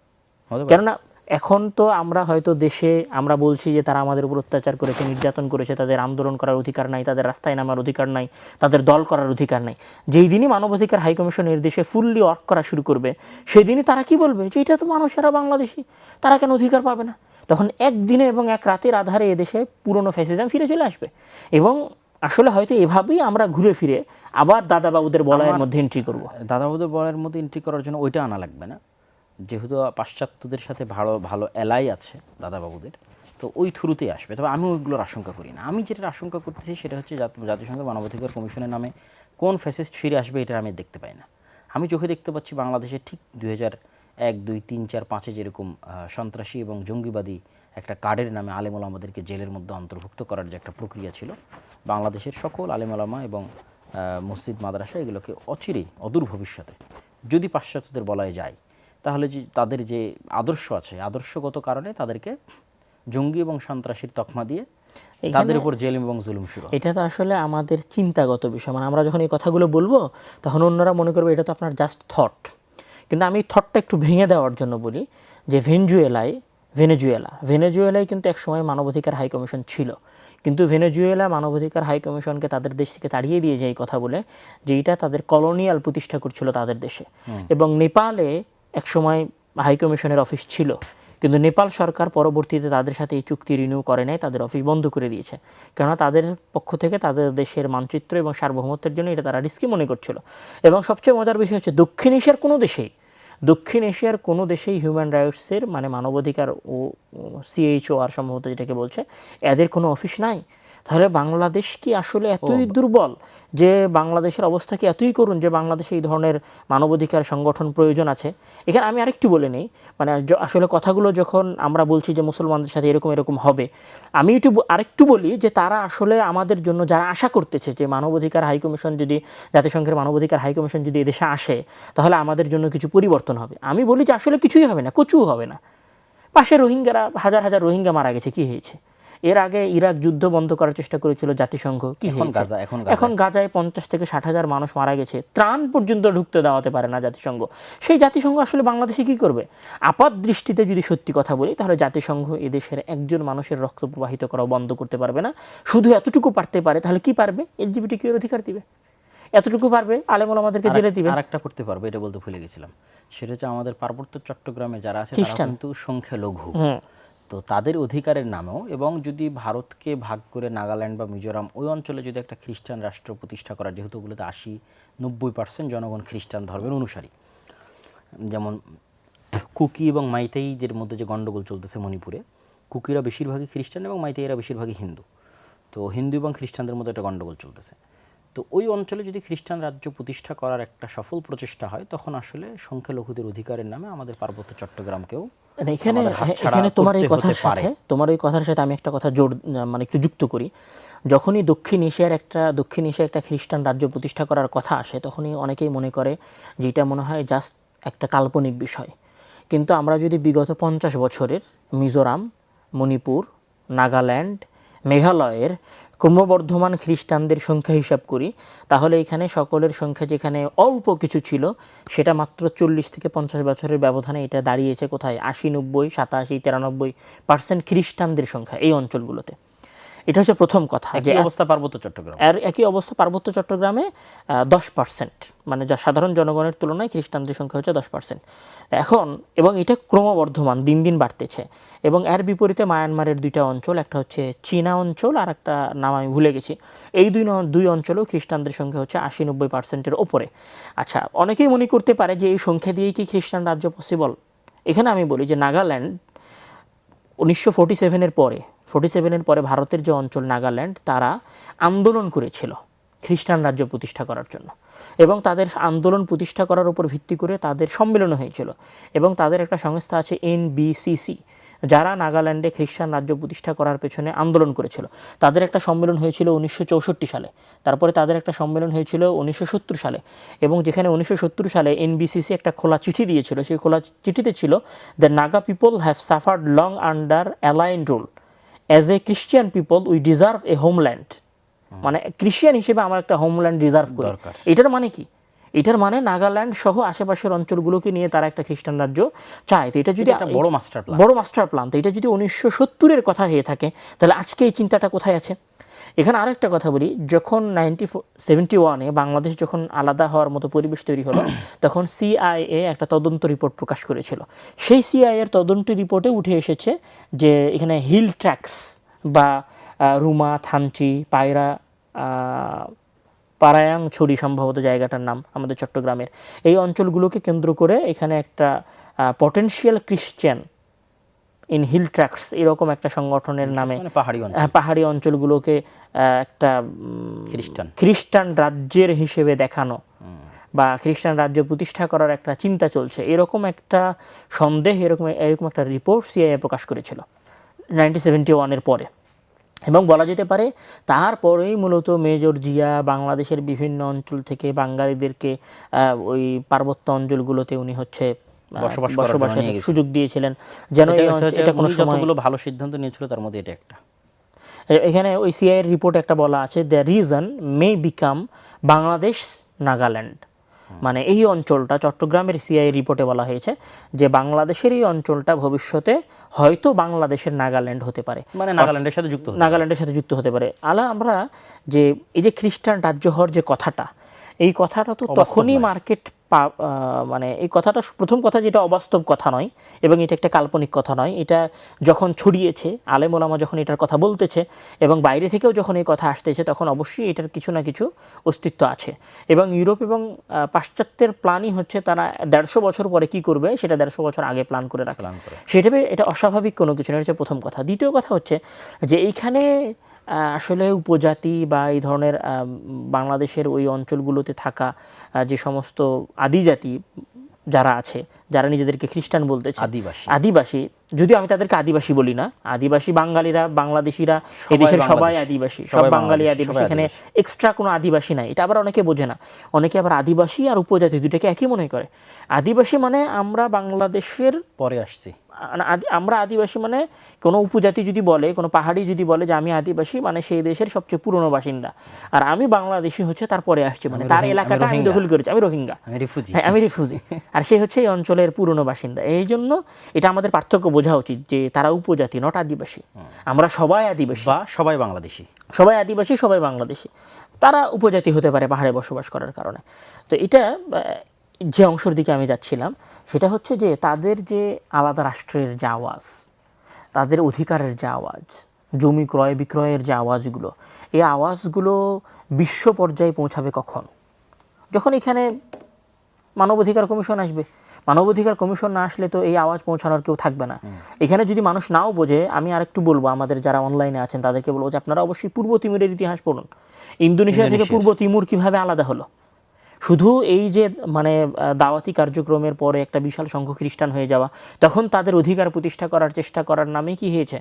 কেননা এখন তো আমরা হয়তো দেশে আমরা বলছি যে তারা আমাদের উপর অত্যাচার করেছে, নির্যাতন করেছে, তাদের আন্দোলন করার অধিকার নাই, তাদের রাস্তায় নামার অধিকার নাই, তাদের দল করার অধিকার নাই। যেই দিনই মানবাধিকার হাই কমিশনের দেশে ফুললি ওয়ার্ক করা শুরু করবে, সেই দিনই তারা কি বলবে যে এটা তো মানুষেরা বাংলাদেশি, তারা কেন অধিকার পাবে না? তখন একদিনে এবং এক রাতের আধারে এদেশে পুরনো ফ্যাসিজম ফিরে চলে আসবে। এবং আসলে হয়তো এভাবেই আমরা ঘুরে ফিরে আবার দাদাবাবুদের বলয়ের মধ্যে এন্ট্রি করব। দাদাবাবুদের বলয়ের মধ্যে এন্ট্রি করার জন্য ওইটা আনা লাগবে না, যেহেতু পাশ্চাত্যদের সাথে ভালো এলাই আছে দাদাবাবুদের, তো ওই থ্রুতেই আসবে। তবে আমি ওইগুলোর আশঙ্কা করি না। আমি যেটা আশঙ্কা করতেছি সেটা হচ্ছে জাতিসংঘের মানবাধিকার কমিশনের নামে কোন ফ্যাসিস্ট ফিরে আসবে, এটা আমি দেখতে পাই না। আমি চোখে দেখতে পাচ্ছি বাংলাদেশে ঠিক 2001, 2, 3, 4, 5 যেরকম সন্ত্রাসী এবং জঙ্গিবাদী একটা কার্ডের নামে আলেম ওলামাদেরকে জেলের মধ্যে অন্তর্ভুক্ত করার যে একটা প্রক্রিয়া ছিল, বাংলাদেশের সকল আলেম ওলামা এবং মসজিদ মাদ্রাসা এগুলোকে অদূর ভবিষ্যতে যদি পাশ্চাত্যদের বলায় যায়, তাহলে যে তাদের যে আদর্শ আছে, আদর্শগত কারণে তাদেরকে জঙ্গি এবং সন্ত্রাসীর তকমা দিয়ে তাদের উপর জেল এবং জুলুম শুরু। এটা তো আসলে আমাদের চিন্তাগত বিষয়। মানে আমরা যখন এই কথাগুলো বলবো তখন অন্যরা মনে করবে এটা তো আপনার জাস্ট থট, কিন্তু আমি থটটা একটু ভেঙে দেওয়ার জন্য বলি যে ভেনেজুয়েলায় কিন্তু একসময় মানবাধিকার হাই কমিশন ছিল, কিন্তু ভেনেজুয়েলা মানবাধিকার হাই কমিশনকে তাদের দেশ থেকে তাড়িয়ে দিয়ে যায় এই কথা বলে যে এটা তাদের কলোনিয়াল প্রতিষ্ঠা করছিল তাদের দেশে। এবং নেপালে একসময় হাই কমিশনের অফিস ছিল, কিন্তু নেপাল সরকার পরবর্তীতে তাদের সাথে এই চুক্তি রিনিউ করে নাই, তাদের অফিস বন্ধ করে দিয়েছে, কেননা তাদের পক্ষ থেকে তাদের দেশের মানচিত্র এবং সার্বভৌমত্বের জন্য এটা তারা রিস্কি মনে করছিল। এবং সবচেয়ে মজার বিষয় হচ্ছে দক্ষিণ এশিয়ার কোনো দেশেই হিউম্যান রাইটসের মানে মানবাধিকার ও CHOR সম্ভবত যেটাকে বলছে, এদের কোনো অফিস নাই। তাহলে বাংলাদেশ কি আসলে এতই দুর্বল যে বাংলাদেশের অবস্থা কি এতই করুণ যে বাংলাদেশে এই ধরনের মানবাধিকার সংগঠন প্রয়োজন আছে? এখানে আমি আরেকটু বলে নেই, মানে আসলে কথাগুলো যখন আমরা বলছি যে মুসলমানদের সাথে এরকম হবে, আমি আরেকটু বলি যে তারা আসলে আমাদের জন্য যারা আশা করতেছে যে মানবাধিকার হাই কমিশন যদি, জাতিসংঘের মানবাধিকার হাই কমিশন যদি এদেশে আসে তাহলে আমাদের জন্য কিছু পরিবর্তন হবে, আমি বলি যে আসলে কিছুই হবে না, কচু হবে না। পাশে রোহিঙ্গারা, হাজার হাজার রোহিঙ্গা মারা গেছে, কি হয়েছে? এর আগে ইরাক যুদ্ধ বন্ধ করার চেষ্টা করেছিল জাতিসংঘ, কি হয়েছে? এখন গাজায় 50 থেকে 60,000 মানুষ মারা গেছে, ত্রাণ পর্যন্ত ঢুকতে দেওয়াতে পারে না জাতিসংঘ। সেই জাতিসংঘ আসলে বাংলাদেশে কি করবে? আপাত দৃষ্টিতে যদি সত্যি কথা বলি তাহলে জাতিসংঘ এদেশের একজন মানুষের রক্ত প্রবাহিত করাও বন্ধ করতে পারবে না। শুধু এতটুকু পারতে পারে, তাহলে কি পারবে? LGBTQ এর অধিকার দিবে, এতটুকু পারবে, আলেম ওলামাদেরকে জেলে দিবে। আরেকটা করতে পারবে, এটা বলতে ভুলে গেছিলাম, সেটা হচ্ছে আমাদের পার্বত্য চট্টগ্রামে যারা আছে তারা কিন্তু সংখ্যালঘু, তো তাদের অধিকারের নামেও, এবং যদি ভারতকে ভাগ করে নাগাল্যান্ড বা মিজোরাম ওই অঞ্চলে যদি একটা খ্রিস্টান রাষ্ট্র প্রতিষ্ঠা করা, যেহেতু ওগুলোতে 80-90% জনগণ খ্রিস্টান ধর্মের অনুসারী, যেমন কুকি এবং মাইতেইদের মধ্যে যে গণ্ডগোল চলতেছে মণিপুরে, কুকিরা বেশিরভাগই খ্রিস্টান এবং মাইতেইরা বেশিরভাগই হিন্দু, তো হিন্দু এবং খ্রিস্টানদের মধ্যে একটা গণ্ডগোল চলতেছে। তো ওই অঞ্চলে যদি খ্রিস্টান রাজ্য প্রতিষ্ঠা করার একটা সফল প্রচেষ্টা হয়, তখন আসলে সংখ্যালঘুদের অধিকারের নামে আমাদের পার্বত্য চট্টগ্রামকেও এখানে তোমার এই কথার সাথে আমি একটা কথা মানে একটু যুক্ত করি। যখনই দক্ষিণ এশিয়ার একটা খ্রিস্টান রাজ্য প্রতিষ্ঠা করার কথা আসে, তখনই অনেকেই মনে করে যে এটা মনে হয় জাস্ট একটা কাল্পনিক বিষয়। কিন্তু আমরা যদি বিগত 50 বছরের মিজোরাম, মণিপুর, নাগাল্যান্ড, মেঘালয়ের ক্রমবর্ধমান খ্রিস্টানদের সংখ্যা হিসাব করি, তাহলে এখানে সকলের সংখ্যা যেখানে অল্প কিছু ছিল, সেটা মাত্র 40 থেকে 50 বছরের ব্যবধানে এটা দাঁড়িয়েছে কোথায় 80, 90, 87, 93% খ্রিস্টানদের সংখ্যা এই অঞ্চলগুলোতে। এটা হচ্ছে প্রথম কথা। একই অবস্থা পার্বত্য চট্টগ্রাম, একই অবস্থা পার্বত্য চট্টগ্রামে 10%, মানে যা সাধারণ জনগণের তুলনায় খ্রিস্টানদের সংখ্যা হচ্ছে 10% এখন, এবং এটা ক্রমবর্ধমান, দিন দিন বাড়তেছে। এবং এর বিপরীতে মায়ানমারের দুইটা অঞ্চল, একটা হচ্ছে চীনা অঞ্চল আর একটা নাম আমি ভুলে গেছি, এই দুই অঞ্চলেও খ্রিস্টানদের সংখ্যা হচ্ছে 80-90%-এর ওপরে। আচ্ছা, অনেকেই মনে করতে পারে যে এই সংখ্যা দিয়েই কি খ্রিস্টান রাজ্য পসিবল? এখানে আমি বলি যে নাগাল্যান্ড 1947-এর পরে ভারতের যে অঞ্চল নাগাল্যান্ড, তারা আন্দোলন করেছিল খ্রিস্টান রাজ্য প্রতিষ্ঠা করার জন্য, এবং তাদের আন্দোলন প্রতিষ্ঠা করার উপর ভিত্তি করে তাদের সম্মেলন হয়েছিল। এবং তাদের একটা সংস্থা আছে NBCC, যারা নাগাল্যান্ডে খ্রিস্টান রাজ্য প্রতিষ্ঠা করার পেছনে আন্দোলন করেছিল। তাদের একটা সম্মেলন হয়েছিল 1964 সালে, তারপরে তাদের একটা সম্মেলন হয়েছিল 1970 সালে, এবং যেখানে 1970 সালে NBCC একটা খোলা চিঠি দিয়েছিল, সেই খোলা চিঠিতে ছিল, the Naga people have suffered long under align rule, as a Christian people we deserve A homeland. মানে খ্রিস্টিয়ান হিসেবে আমার একটা হোমল্যান্ড ডিজার্ভ করি। এটার মানে কি? এটার মানে নাগাল্যান্ড সহ আশেপাশের অঞ্চলগুলোকে নিয়ে তারা একটা খ্রিস্টান রাজ্য চায়। তো এটা যদি একটা বড় মাস্টার প্ল্যান, তো এটা যদি 1970-এর কথা হয়ে থাকে, তাহলে আজকে এই চিন্তাটা কোথায় আছে? এখানে আরেকটা কথা বলি, যখন 1971-এ বাংলাদেশ যখন আলাদা হওয়ার মতো পরিবেশ তৈরি হলো, তখন CIA একটা তদন্ত রিপোর্ট প্রকাশ করেছিল। সেই CIA এর তদন্ত রিপোর্টে উঠে এসেছে যে এখানে হিল ট্র্যাক্স বা রুমা, থানচি, পারায়াংছড়ি সম্ভবত জায়গাটার নাম আমাদের চট্টগ্রামের, এই অঞ্চলগুলোকে কেন্দ্র করে এখানে একটা potential Christian in hill tracts এরকম একটা সংগঠনের নামে পাহাড়ি অঞ্চলগুলোকে একটা খ্রিস্টান রাজ্যের হিসেবে দেখানো বা খ্রিস্টান রাজ্য প্রতিষ্ঠা করার একটা চিন্তা চলছে, এরকম একটা সন্দেহ, এরকম একটা রিপোর্ট CIA প্রকাশ করেছিল 1971-এর পরে। এবং বলা যেতে পারে তারপরেই মূলত মেজর জিয়া বাংলাদেশের বিভিন্ন অঞ্চল থেকে বাঙালিদেরকে ওই পার্বত্য অঞ্চলগুলোতে উনি হচ্ছে বসবাসের সুযোগ দিয়েছিলেন, যেন এটা কোনো সময় ভালো সিদ্ধান্ত নিয়েছিল, তার মধ্যে এটা একটা। এখানে ওই CIA এর রিপোর্ট একটা বলা আছে, the reason May become Bangladesh Nagaland, মানে এই অঞ্চলটা চট্টগ্রামের সিআই রিপোর্টে বলা হয়েছে যে বাংলাদেশের এই অঞ্চলটা ভবিষ্যতে হয়তো বাংলাদেশের নাগাল্যান্ড হতে পারে, মানে নাগাল্যান্ডের সাথে যুক্ত হতে নাগাল্যান্ডের সাথে যুক্ত হতে পারে। আমরা যে এই যে খ্রিস্টান রাজ্য হওয়ার যে কথাটা, এই কথাটা তো তখনই মার্কেট মানে এই কথাটা প্রথম কথা যেটা অবাস্তব কথা নয় এবং এটা একটা কাল্পনিক কথা নয়, এটা যখন ছড়িয়েছে আলেম ওলামা যখন এটার কথা বলতেছে এবং বাইরে থেকেও যখন এই কথা আসতেছে তখন অবশ্যই এটার কিছু না কিছু অস্তিত্ব আছে। এবং ইউরোপ এবং পাশ্চাত্যের প্ল্যানই হচ্ছে তারা 150 বছর পরে কি করবে সেটা 150 বছর আগে প্ল্যান করে রাখে, সেটা এটা অস্বাভাবিক কোনো কিছু না, হচ্ছে প্রথম কথা। দ্বিতীয় কথা হচ্ছে যে এইখানে আসলে উপজাতি বা এই ধরনের বাংলাদেশের ওই অঞ্চলগুলোতে থাকা যে সমস্ত আদিজাতি যারা আছে, যারা নিজেদেরকে খ্রিস্টান বলতেছে, আদিবাসী, যদিও আমি তাদেরকে আদিবাসী বলি না, আদিবাসী বাঙালিরা, বাংলাদেশিরা, এদেশের সবাই আদিবাসী, সব বাঙালি আদিবাসী, এখানে এক্সট্রা কোনো আদিবাসী নাই। এটা আবার অনেকে বোঝে না, অনেকে আবার আদিবাসী আর উপজাতি দুটাকে একই মনে করে। আদিবাসী মানে আমরা বাংলাদেশের পরে আসছি, আমরা আদিবাসী মানে কোনো উপজাতি যদি বলে, কোনো পাহাড়ি যদি বলে যে আমি আদিবাসী, মানে সেই দেশের সবচেয়ে পুরনো বাসিন্দা। আর আমি বাংলাদেশি হচ্ছে তারপরে আসছে, মানে তার এলাকাটা আমি দখল করেছি, আমি রোহিঙ্গা, আমি রিফিউজি, আর সে হচ্ছে এই অঞ্চলের পুরনো বাসিন্দা। এই জন্য এটা আমাদের পার্থক্য বোঝা উচিত যে তারা উপজাতি, নট আদিবাসী। আমরা সবাই আদিবাসী বা সবাই বাংলাদেশি, সবাই আদিবাসী, সবাই বাংলাদেশি। তারা উপজাতি হতে পারে পাহাড়ে বসবাস করার কারণে। তো এটা যে অংশের দিকে আমি যাচ্ছিলাম সেটা হচ্ছে যে তাদের যে আলাদা রাষ্ট্রের যে আওয়াজ, তাদের অধিকারের যে আওয়াজ, জমি ক্রয় বিক্রয়ের যে আওয়াজগুলো, এই আওয়াজগুলো বিশ্ব পর্যায়ে পৌঁছাবে কখন? যখন এখানে মানবাধিকার কমিশন আসবে। মানবাধিকার কমিশন না আসলে তো এই আওয়াজ পৌঁছানোর কেউ থাকবে না। এখানে যদি মানুষ নাও বোঝে, আমি আরেকটু বলবো আমাদের যারা অনলাইনে আছেন তাদেরকে বলবো যে আপনারা অবশ্যই পূর্ব তিমুরের ইতিহাস পড়ুন। ইন্দোনেশিয়া থেকে পূর্ব তিমুর কিভাবে আলাদা হলো? শুধু এই যে মানে দাওয়াতি কার্যক্রমের পরে একটা বিশাল সংখ্যক খ্রিস্টান হয়ে যাওয়া, তখন তাদের অধিকার প্রতিষ্ঠা করার চেষ্টা করার নামে কি হয়েছে,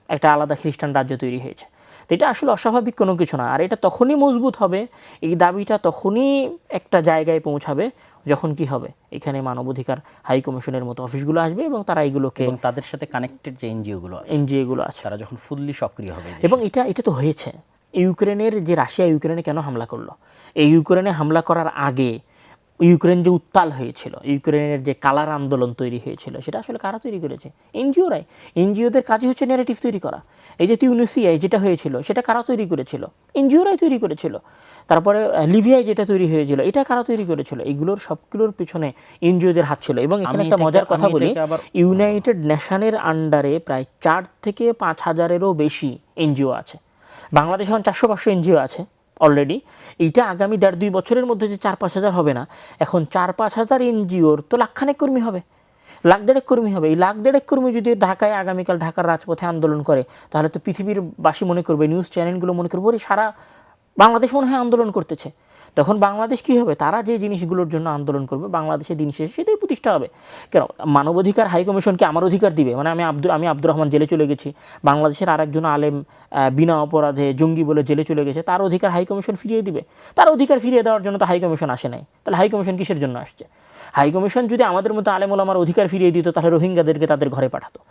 একটা আলাদা খ্রিস্টান রাজ্য তৈরি হয়েছে। তো এটা আসলে অস্বাভাবিক কোনো কিছু না। আর এটা তখনই মজবুত হবে, এই দাবিটা তখনই একটা জায়গায় পৌঁছাবে যখন কি হবে, এখানে মানবাধিকার হাই কমিশনের মতো অফিসগুলো আসবে এবং তারা এগুলোকে, তাদের সাথে কানেক্টেড যে এনজিওগুলো আছে তারা যখন ফুললি সক্রিয় হবে। এবং এটা তো হয়েছে। ইউক্রেনের যে রাশিয়া ইউক্রেনে কেন হামলা করলো, এই ইউক্রেনে হামলা করার আগে ইউক্রেন যে উত্তাল হয়েছিল, ইউক্রেনের যে কালার আন্দোলন তৈরি হয়েছিল, সেটা আসলে কারা তৈরি করেছে? এনজিওরাই। এনজিওদের কাজই হচ্ছে ন্যারেটিভ তৈরি করা। এই যে তিউনিসিয়ায় যেটা হয়েছিল সেটা কারা তৈরি করেছিল? এনজিওরাই তৈরি করেছিল। তারপরে লিবিয়ায় যেটা তৈরি হয়েছিল এটা কারা তৈরি করেছিল? এগুলোর সবগুলোর পিছনে এনজিওদের হাত ছিল। এবং এখানে একটা মজার কথা বলি, ইউনাইটেড নেশনের আন্ডারে প্রায় 4 থেকে 5 হাজারেরও বেশি এনজিও আছে। বাংলাদেশে এখন 400-500 এনজিও আছে অলরেডি। এইটা আগামী 1.5-2 বছরের মধ্যে যে 4-5 হাজার হবে না, এখন 4-5 হাজার এনজিওর তো লাখখানেক কর্মী হবে, 1,50,000 কর্মী হবে। এই 1,50,000 কর্মী যদি ঢাকায় আগামীকাল ঢাকার রাজপথে আন্দোলন করে, তাহলে তো পৃথিবীর বাসী মনে করবে, নিউজ চ্যানেলগুলো মনে করবে ওরে সারা বাংলাদেশ মনে হয় আন্দোলন করতেছে। তখন বাংলাদেশ কি হবে? তারা যে জিনিসগুলোর জন্য আন্দোলন করবে বাংলাদেশের দিন শেষে সেটাই প্রতিষ্ঠা হবে। কেন মানবাধিকার হাই কমিশনকে আমার অধিকার দিবে? মানে আমি আব্দুর রহমান জেলে চলে গেছি, বাংলাদেশের আরেকজন আলেম বিনা অপরাধে জঙ্গি বলে জেলে চলে গেছে, তার অধিকার হাই কমিশন ফিরিয়ে দিবে? তার অধিকার ফিরিয়ে দেওয়ার জন্য তো হাই কমিশন আসে নাই। তাহলে হাই কমিশন কিসের জন্য আসছে? হাই কমিশন যদি আমাদের মতো আলেম ওলামার অধিকার ফিরিয়ে দিত তাহলে রোহিঙ্গাদেরকে তাদের ঘরে পাঠাতো।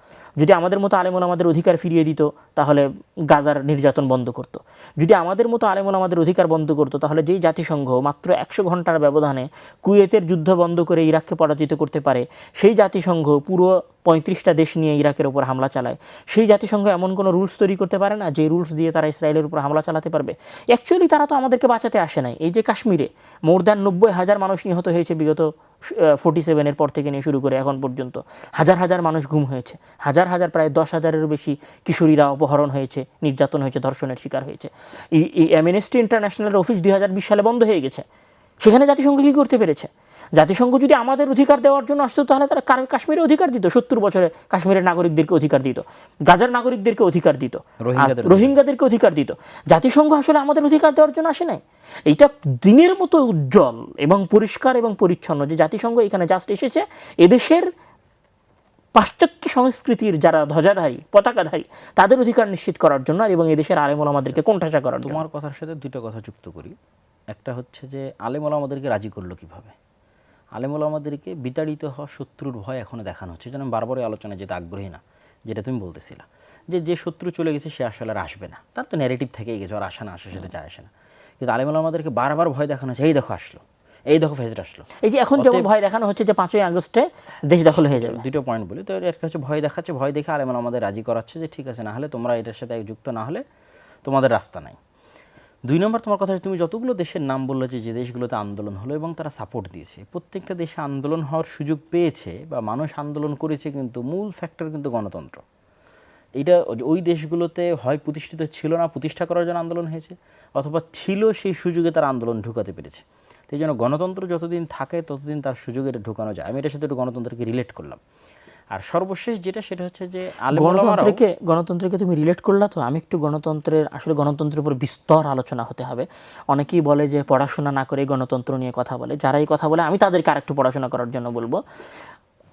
যদি আমাদের মতো আলেম ওলামাদের অধিকার ফিরিয়ে দিত তাহলে গাজার নির্যাতন বন্ধ করতো। যদি আমাদের মতো আলেম ওলামাদের অধিকার বন্ধ করতো তাহলে যেই জাতিসংঘ মাত্র 100 ঘন্টার ব্যবধানে কুয়েতের যুদ্ধ বন্ধ করে ইরাককে পরাজিত করতে পারে, সেই জাতিসংঘ পুরো 35টা দেশ নিয়ে ইরাকের উপর হামলা চালায়, সেই জাতিসংঘ এমন কোনো রুলস তৈরি করতে পারে না যে রুলস দিয়ে তারা ইসরায়েলের উপর হামলা চালাতে পারবে? অ্যাকচুয়ালি তারা তো আমাদেরকে বাঁচাতে আসে নাই। এই যে কাশ্মীরে মোর দ্যান 90,000 মানুষ নিহত হয়েছে বিগত 47-এর পর থেকে নিয়ে শুরু করে এখন পর্যন্ত, হাজার হাজার মানুষ গুম হয়েছে, হাজার হাজার প্রায় 10,000-এরও বেশি কিশোরীরা অপহরণ হয়েছে, নির্যাতন হয়েছে, ধর্ষণের শিকার হয়েছে। এই অ্যামনেস্টি ইন্টারন্যাশনালের অফিস 2020 সালে বন্ধ হয়ে গেছে। সেখানে জাতিসংঘ কী করতে পেরেছে? জাতিসংঘ যদি আমাদের অধিকার দেওয়ার জন্য আসতো তাহলে তারা কাশ্মীরে অধিকার দিত, 70 বছরে কাশ্মীরের নাগরিকদেরকে অধিকার দিত, গাজার নাগরিকদেরকে অধিকার দিত, রোহিঙ্গাদেরকে অধিকার দিত। জাতিসংঘ আসলে আমাদের অধিকার দেওয়ার জন্য আসে নাই। এইটা দিনের মতো উজ্জ্বল এবং পরিষ্কার এবং পরিচ্ছন্ন যে জাতিসংঘ এখানে জাস্ট এসেছে এদেশের পাশ্চাত্য সংস্কৃতির যারা ধ্বজাধারী, পতাকাধারী, তাদের অধিকার নিশ্চিত করার জন্য এবং এদেশের আলেম ওলামাদেরকে কোণঠাসা করার জন্য। তোমার কথার সাথে দুটো কথা যুক্ত করি। একটা হচ্ছে যে আলেম ওলামাদেরকে রাজি করলো কিভাবে? আলেম ওলামাদেরকে বিতাড়িত হওয়া শত্রুর ভয় এখনো দেখানো হচ্ছে। যেন বারবারই আলোচনায় যেতে আগ্রহী না, যেটা তুমি বলতেছিলা যে শত্রু চলে গেছে সে আসলে আর আসবে না, তার তো ন্যারেটিভ থেকেই গেছে, আর আসে না, আসার সাথে যায় আসে না। কিন্তু আলেম ওলামাদেরকে বারবার ভয় দেখানো হচ্ছে, এই দেখো আসলো, এই দেখো ফেজর আসলো। এই যে এখন যেমন ভয় দেখানো হচ্ছে যে 5ই আগস্টে দেশ দখল হয়ে যাবে। দুটো পয়েন্ট বলি তো, একটা হচ্ছে ভয় দেখাচ্ছে, ভয় দেখে আলেমান আমাদের রাজি করাচ্ছে যে ঠিক আছে, না হলে তোমরা এটার সাথে যুক্ত না হলে তোমাদের রাস্তা নাই। 2 নম্বর তোমার কথা হচ্ছে, তুমি যতগুলো দেশের নাম বললে যে দেশগুলোতে আন্দোলন হলো এবং তারা সাপোর্ট দিয়েছে, প্রত্যেকটা দেশে আন্দোলন হওয়ার সুযোগ পেয়েছে বা মানুষ আন্দোলন করেছে, কিন্তু মূল ফ্যাক্টর কিন্তু গণতন্ত্র। এটা ওই দেশগুলোতে হয় প্রতিষ্ঠিত ছিল না, প্রতিষ্ঠা করার জন্য আন্দোলন হয়েছে, অথবা ছিল সেই সুযোগে তারা আন্দোলন ঢুকাতে পেরেছে। এই জন্য গণতন্ত্র যতদিন থাকে ততদিন তার সুযোগে এটা ঢুকানো যায়। আমি এটার সাথে একটু গণতন্ত্রকে রিলেট করলাম। আর সর্বশেষ যেটা, সেটা হচ্ছে যে গণতন্ত্রকে তুমি রিলেট করলা, তো আমি একটু আসলে গণতন্ত্রের উপর বিস্তর আলোচনা হতে হবে। অনেকেই বলে যে পড়াশোনা না করে গণতন্ত্র নিয়ে কথা বলে, যারা এই কথা বলে আমি তাদেরকে আরেকটু পড়াশোনা করার জন্য বলবো।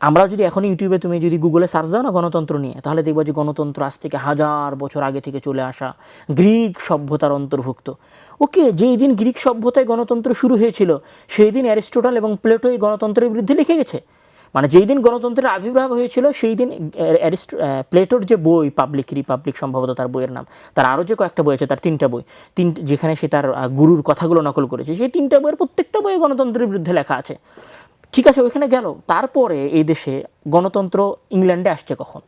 আমরা যদি এখন ইউটিউবে তুমি যদি গুগলে সার্চ দাও না গণতন্ত্র নিয়ে, তাহলে দেখবো যে গণতন্ত্র আজ থেকে 1000 বছর আগে থেকে চলে আসা গ্রিক সভ্যতার অন্তর্ভুক্ত। ওকে, যেই দিন গ্রিক সভ্যতায় গণতন্ত্র শুরু হয়েছিল সেই দিন অ্যারিস্টটল এবং প্লেটো এই গণতন্ত্রের বিরুদ্ধে লিখে গেছে। মানে যেই দিন গণতন্ত্রের আবির্ভাব হয়েছিল সেই দিন প্লেটোর যে বই পাবলিক রিপাবলিক, সম্ভবত তার বইয়ের নাম, তার আরও যে কয়েকটা বই আছে, তার 3টা বই, যেখানে সে তার গুরুর কথাগুলো নকল করেছে, সেই 3টা বইয়ের প্রত্যেকটা বইয়ে গণতন্ত্রের বিরুদ্ধে লেখা আছে। ঠিক আছে, ওইখানে গেল। তারপরে এই দেশে গণতন্ত্র ইংল্যান্ডে আসছে কখন?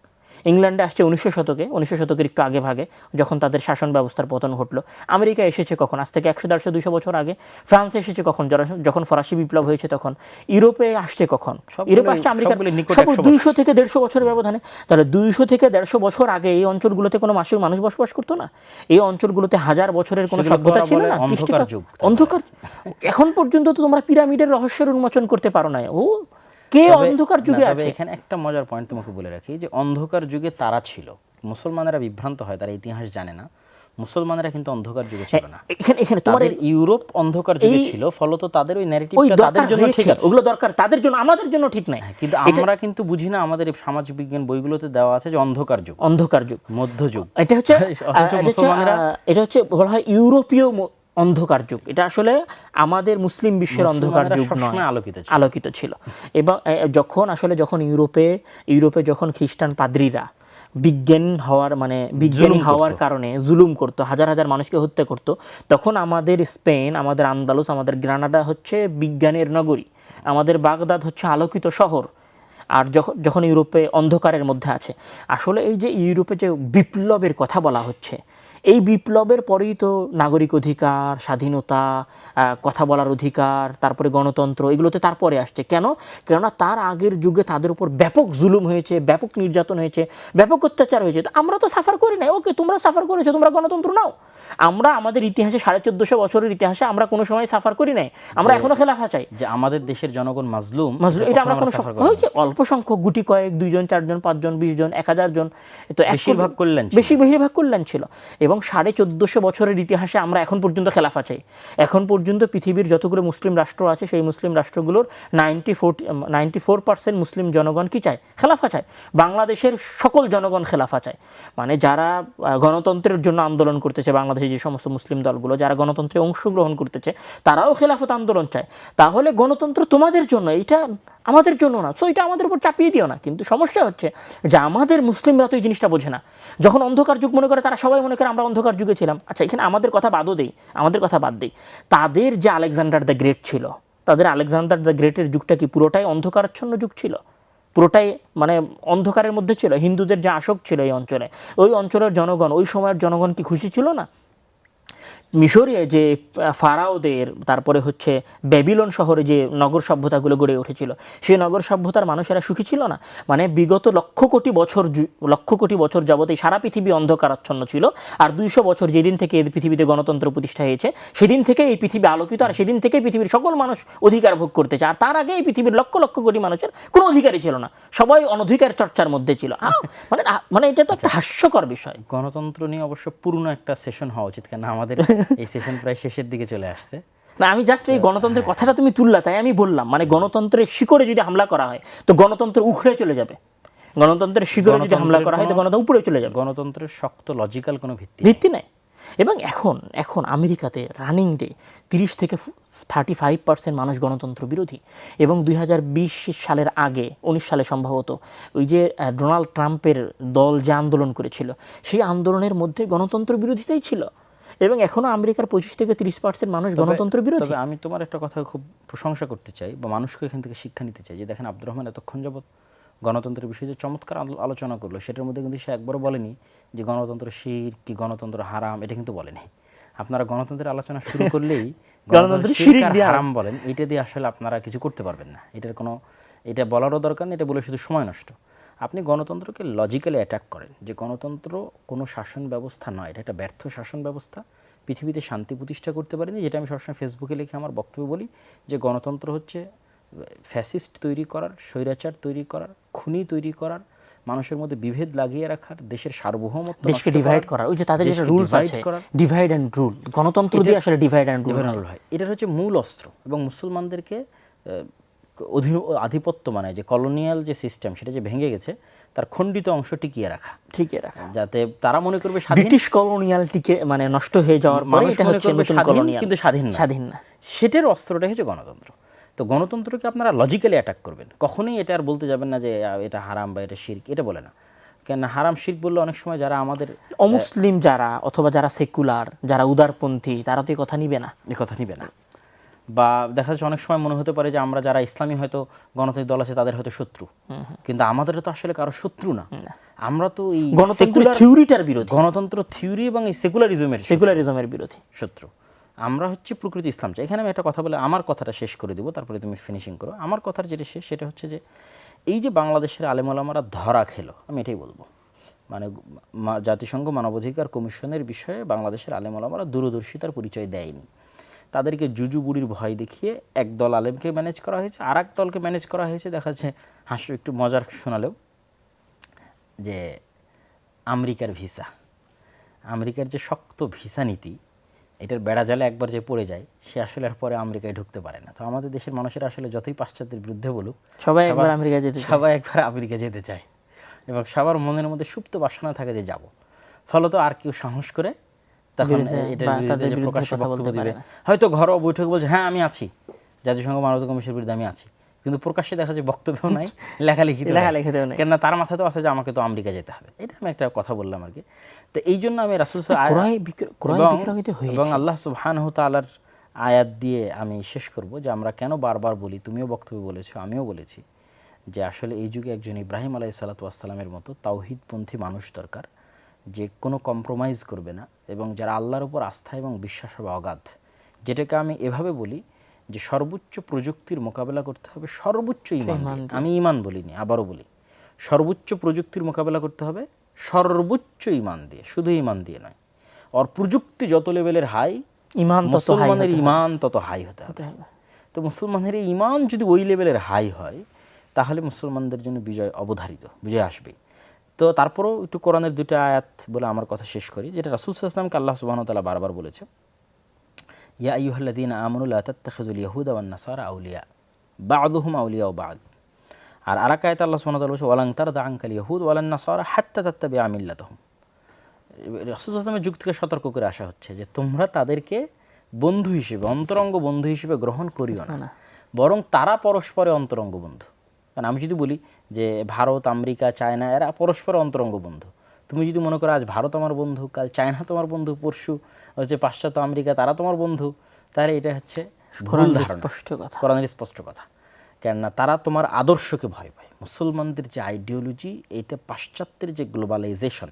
ইংল্যান্ডে আসছে 1900 শতকের একটু আগে ভাগে, যখন তাদের শাসন ব্যবস্থার পতন ঘটলো। আমেরিকা এসেছে কখন? আজ থেকে 100, 150, 200 বছর আগে। ফ্রান্সে এসেছে কখন? যখন ফরাসি বিপ্লব হয়েছে তখন। ইউরোপে আসছে কখন? ইউরোপে আসছে আমেরিকার 200 থেকে 150 বছরের ব্যবধানে। তাহলে 200 থেকে 150 বছর আগে এই অঞ্চলগুলোতে কোনো মানুষ বসবাস করতো না। এই অঞ্চলগুলোতে 1000 বছরের কোনো সভ্যতা ছিল না। অন্ধকার। এখন পর্যন্ত তো তোমরা পিরামিডের রহস্যের উন্মোচন করতে পারো না। কে অন্ধকার যুগে আছে? এখানে একটা মজার পয়েন্ট তোমাকে বলে রাখি, যে অন্ধকার যুগে তারা ছিল। মুসলমানেরা বিভ্রান্ত হয়, তারা ইতিহাস জানে না। মুসলমানেরা কিন্তু অন্ধকার যুগে ছিল না। এখানে তোমাদের ইউরোপ অন্ধকার যুগে ছিল, ফলত তাদের ওই ন্যারেটিভটা তাদের জন্য ঠিক আছে, ওগুলো দরকার তাদের জন্য, আমাদের জন্য ঠিক নাই। কিন্তু আমরা কিন্তু বুঝি না, আমাদের সামাজিক বিজ্ঞান বইগুলোতে দেওয়া আছে যে অন্ধকার যুগ, মধ্যযুগ। এটা হচ্ছে বলা হয় ইউরোপীয় অন্ধকার যুগ। এটা আসলে আমাদের মুসলিম বিশ্বের অন্ধকার যুগ নয়, আলোকিত ছিল। এবং যখন ইউরোপে যখন খ্রিস্টান পাদ্রীরা বিজ্ঞানী হওয়ার কারণে জুলুম করতো, হাজার হাজার মানুষকে হত্যা করতো, তখন আমাদের স্পেন, আমাদের আন্দালুস, আমাদের গ্রানাডা হচ্ছে বিজ্ঞানের নগরী, আমাদের বাগদাদ হচ্ছে আলোকিত শহর। আর যখন ইউরোপে অন্ধকারের মধ্যে আছে, আসলে এই যে ইউরোপে যে বিপ্লবের কথা বলা হচ্ছে, এই বিপ্লবের পরেই তো নাগরিক অধিকার, স্বাধীনতা, কথা বলার অধিকার, তারপরে গণতন্ত্র, এগুলোতে তারপরে আসছে। কেননা তার আগের যুগে তাদের উপর ব্যাপক জুলুম হয়েছে, ব্যাপক নির্যাতন হয়েছে, ব্যাপক অত্যাচার হয়েছে। আমরা তো সাফার করি নাই। ওকে, তোমরা সাফার করেছো, তোমরা গণতন্ত্র নাও। আমরা আমাদের ইতিহাসে 1450 বছরের ইতিহাসে আমরা কোনো সময় সাফার করি নাই। আমরা এখনো খেলাফা চাই যে আমাদের দেশের জনগণ মাজলুম, এটা আমরা কোনো হয়েছে অল্প সংখ্যক, গুটি কয়েক, 2 জন 4 জন 5 জন 20 জন 1000 জন, তো বেশিরভাগ কল্যাণ ছিল। এবং 1450 বছরের ইতিহাসে আমরা এখন পর্যন্ত খেলাফা চাই। এখন পর্যন্ত পৃথিবীর যতগুলো মুসলিম রাষ্ট্র আছে, সেই মুসলিম রাষ্ট্রগুলোর 94% মুসলিম জনগণ কি চায়? খেলাফা চায়। বাংলাদেশের সকল জনগণ খেলাফা চায়। মানে যারা গণতন্ত্রের জন্য আন্দোলন করতেছে, বাংলাদেশে যে সমস্ত মুসলিম দলগুলো যারা গণতন্ত্রে অংশগ্রহণ করতেছে, তারাও খেলাফত আন্দোলন চায়। তাহলে গণতন্ত্র তোমাদের জন্য, এটা আমাদের জন্য না। সো এটা আমাদের উপর চাপিয়ে দিও না। কিন্তু সমস্যা হচ্ছে যে আমাদের মুসলিমরা তো এই জিনিসটা বোঝে না। যখন অন্ধকার যুগ মনে করে, তারা সবাই মনে করে আমরা অন্ধকার যুগে ছিলাম। আচ্ছা, এখানে আমাদের কথা বাদ দেই। তাদের যে আলেকজান্ডার দ্য গ্রেট ছিল, তাদের আলেকজান্ডার দ্য গ্রেটের যুগটা কি পুরোটাই অন্ধকারাচ্ছন্ন যুগ ছিল? পুরোটাই মানে অন্ধকারের মধ্যে ছিল। হিন্দুদের যে আসক ছিল এই অঞ্চলে, ওই অঞ্চলের জনগণ, ওই সময়ের জনগণ কি খুশি ছিল না? মিশরে যে ফারাওদের, তারপরে হচ্ছে ব্যাবিলন শহরে যে নগর সভ্যতাগুলো গড়ে উঠেছিল, সেই নগর সভ্যতার মানুষেরা সুখী ছিল না। মানে বিগত লক্ষ কোটি বছর যাবত এই সারা পৃথিবী অন্ধকারাচ্ছন্ন ছিল। আর 200 বছর যেদিন থেকে এই পৃথিবীতে গণতন্ত্র প্রতিষ্ঠা হয়েছে, সেদিন থেকে এই পৃথিবী আলোকিত। আর সেদিন থেকে পৃথিবীর সকল মানুষ অধিকার ভোগ করতেছে। আর তার আগে এই পৃথিবীর লক্ষ কোটি মানুষের কোনো অধিকারই ছিল না, সবাই অনধিকার চর্চার মধ্যে ছিল। মানে এটা তো একটা হাস্যকর বিষয়। গণতন্ত্র নিয়ে অবশ্য পূর্ণ একটা সেশন হওয়া উচিত, কেন আমাদের এই সেশন প্রায় শেষের দিকে চলে আসছে। না, আমি জাস্ট এই গণতন্ত্রের কথাটা তুমি তুললা, তাই আমি বললাম। মানে গণতন্ত্রের শিকড়ে যদি হামলা করা হয় তো গণতন্ত্র উখড়ে চলে যাবে। গণতন্ত্রের শিকড়ে যদি হামলা করা হয় তো গণতন্ত্র উপরে চলে যাবে। গণতন্ত্রের শক্ত লজিক্যাল কোনো ভিত্তি নাই। এবং এখন আমেরিকাতে রানিং ডে 30 থেকে 35% মানুষ গণতন্ত্র বিরোধী। এবং 2020 সালের আগে 19 সালে সম্ভবত ওই যে ডোনাল্ড ট্রাম্পের দল যে আন্দোলন করেছিল, সেই আন্দোলনের মধ্যে গণতন্ত্র বিরোধিতাই ছিল। এবং এখনো আমেরিকার 25 থেকে 30% মানুষ গণতন্ত্র বিরোধী। তবে আমি তোমার একটা কথা খুব প্রশংসা করতে চাই বা মানুষকে এখান থেকে শিক্ষা নিতে চাই, যে দেখেন আব্দুর রহমান এতক্ষণ যাবত গণতন্ত্রের বিষয়ে যে চমৎকার আলোচনা করলো, সেটার মধ্যে কিন্তু সে একবারও বলেনি যে গণতন্ত্র শিরক কি গণতন্ত্র হারাম, এটা কিন্তু বলেনি। আপনারা গণতন্ত্রের আলোচনা শুরু করলেই গণতন্ত্র শিরক আর হারাম বলেন, এটা দিয়ে আসলে আপনারা কিছু করতে পারবেন না। এটার কোনো, এটা বলারও দরকার নেই, এটা বলে শুধু সময় নষ্ট। আপনি গণতন্ত্রকে লজিক্যালি অ্যাটাক করেন যে গণতন্ত্র কোনো শাসন ব্যবস্থা নয়, এটা একটা ব্যর্থ শাসন ব্যবস্থা, পৃথিবীতে শান্তি প্রতিষ্ঠা করতে পারেনি। যেটা আমি সবসময় ফেসবুকে লিখে আমার বক্তব্য বলি যে গণতন্ত্র হচ্ছে ফ্যাসিস্ট তৈরি করার, স্বৈরাচার তৈরি করার, খুনি তৈরি করার, মানুষের মধ্যে বিভেদ লাগিয়ে রাখার, দেশের সার্বভৌমত্ব দেশকে ডিভাইড করার, ওই যে তাদের যে রুলস আছে ডিভাইড এন্ড রুল, গণতন্ত্র দিয়ে আসলে ডিভাইড এন্ড রুল হয়। এটার হচ্ছে মূল অস্ত্র। এবং মুসলমানদেরকে আধিপত্য মানে যে কলোনিয়াল যে সিস্টেম, সেটা যে ভেঙে গেছে, তার খণ্ডিত অংশ টিকিয়ে রাখা, যাতে তারা মনে করবে ব্রিটিশ কলোনিয়ালটিকে মানে নষ্ট হয়ে যাওয়ার পরে এটা হচ্ছে নতুন কলোনিয়াল, কিন্তু স্বাধীন না। সেটার অস্ত্রটা হচ্ছে গণতন্ত্র। তো গণতন্ত্রকে আপনারা লজিক্যালি অ্যাটাক করবেন, কখনোই এটা আর বলতে যাবেন না যে এটা হারাম বা এটা শিরক, এটা বলে না। কেন হারাম শিরক বললে অনেক সময় যারা আমাদের অমুসলিম যারা অথবা যারা সেকুলার, যারা উদারপন্থী, তারা তো এই কথা নিবে না, বা দেখা যাচ্ছে অনেক সময় মনে হতে পারে যে আমরা যারা ইসলামী হয়তো গণতান্ত্রিক দল আছে তাদের হয়তো শত্রু, কিন্তু আমাদের তো আসলে কারো শত্রু না। আমরা তো এই গণতন্ত্র থিওরিটার বিরোধী, গণতন্ত্র থিওরি এবং এই সেকুলারিজমের বিরোধী শত্রু। আমরা হচ্ছে প্রকৃতি ইসলাম চাই। এখানে আমি একটা কথা বলে আমার কথাটা শেষ করে দেবো, তারপরে তুমি ফিনিশিং করো। আমার কথার যেটা শেষ, সেটা হচ্ছে যে এই যে বাংলাদেশের আলেম ওলামারা ধরা খেলো, আমি এটাই বলবো, মানে জাতিসংঘ মানবাধিকার কমিশনের বিষয়ে বাংলাদেশের আলেম ওলামারা দূরদর্শিতার পরিচয় দেয়নি। তাদেরকে জুজু বুড়ির ভয় দেখিয়ে একদল আলেমকে ম্যানেজ করা হয়েছে, আর এক দলকে ম্যানেজ করা হয়েছে। দেখা যাচ্ছে একটু মজার শোনালেও যে আমেরিকার ভিসা, আমেরিকার যে শক্ত ভিসা নীতি, এটার বেড়া জালে একবার যে পড়ে যায় সে আসলে আর পরে আমেরিকায় ঢুকতে পারে না। তো আমাদের দেশের মানুষেরা আসলে যতই পাশ্চাত্যের বিরুদ্ধে বলুক, সবাই একবার আমেরিকা যেতে চায় এবং সবার মনের মধ্যে সুপ্ত বাসনা থাকে যে যাব। ফলত আর কেউ সাহস করে তখন এটার বিরুদ্ধে প্রকাশ্যে বক্তব্য দিবে, হয়তো ঘরোয়া বৈঠক বলছে হ্যাঁ আমি আছি, জাতিসংঘ মানবাধিকার কমিশনের বিরুদ্ধে আমি আছি, কিন্তু প্রকাশ্যে দেখা যায় বক্তব্য নাই, লেখালেখিতেও নাই, কেননা তার মাথাতেও আছে যে আমাকে তো আমেরিকা যেতে হবে। এটা আমি একটা কথা বললাম আর কি। তো এই জন্য আমি রাসূল এবং আল্লাহ সুবহানাহু ওয়া তাআলার আয়াত দিয়ে আমি শেষ করব যে আমরা কেন বারবার বলি, তুমিও বক্তব্য বলেছো, আমিও বলেছি, যে আসলে এই যুগে একজন ইব্রাহিম আলাইহিস সালাতু ওয়াস সালামের মতো তাওহীদপন্থী মানুষ দরকার, যে কোনো কম্প্রোমাইজ করবে না এবং যারা আল্লাহর উপর আস্থা এবং বিশ্বাস হবে অগাধ। যেটাকে আমি এভাবে বলি যে সর্বোচ্চ প্রযুক্তির মোকাবেলা করতে হবে সর্বোচ্চ ঈমান দিয়ে। আমি ঈমান বলিনি, আবারও বলি, সর্বোচ্চ প্রযুক্তির মোকাবেলা করতে হবে সর্বোচ্চ ঈমান দিয়ে, শুধু ঈমান দিয়ে নয়। আর প্রযুক্তি যত লেভেলের হাই, মুসলমানের ঈমান তত হাই হতে হবে। তো মুসলমানের এই ঈমান যদি ওই লেভেলের হাই হয়, তাহলে মুসলমানদের জন্য বিজয় অবধারিত, বিজয় আসবে। তো তারপরেও একটু কোরআনের দুটো আয়াত বলে আমার কথা শেষ করি, যেটা রাসূল সাল্লাল্লাহু আলাইহি ওয়াসাল্লামকে আল্লাহ সুবহানাহু ওয়া তাআলা বারবার বলেছে, ইয়া আইয়ুহাল্লাযীনা আমানু লা তাত্তাখিযুল ইয়াহুদা ওয়ান নাসারা আউলিয়া বা'দুহুম আউলিয়াউ বা'দ। আর আরেক আয়াতে আল্লাহ সুবহানাহু ওয়া তাআলা বলেছে, ওয়ালান তারদা আনকাল ইয়াহুদ ওয়ালান নাসারা হাত্তা তাত্তাবি'a মিল্লাতাহুম। রাসূল সাল্লাল্লাহু আলাইহি ওয়াসাল্লামের যুগ থেকে সতর্ক করে আসা হচ্ছে যে তোমরা তাদেরকে বন্ধু হিসেবে, অন্তরঙ্গ বন্ধু হিসেবে গ্রহণ করিও না, বরং তারা পরস্পরে অন্তরঙ্গ বন্ধু। কারণ আমি যদি বলি যে ভারত, আমেরিকা, চায়না এরা পরস্পর অন্তরঙ্গ বন্ধু, তুমি যদি মনে করো আজ ভারত আমার বন্ধু, কাল চায়না তোমার বন্ধু, পরশু হচ্ছে পাশ্চাত্য আমেরিকা তারা তোমার বন্ধু, তাহলে এটা হচ্ছে ভুল ধারণা, কোরআনের স্পষ্ট কথা। কেননা তারা তোমার আদর্শকে ভয় পায়। মুসলমানদের যে আইডিওলজি, এটা পাশ্চাত্যের যে গ্লোবালাইজেশন,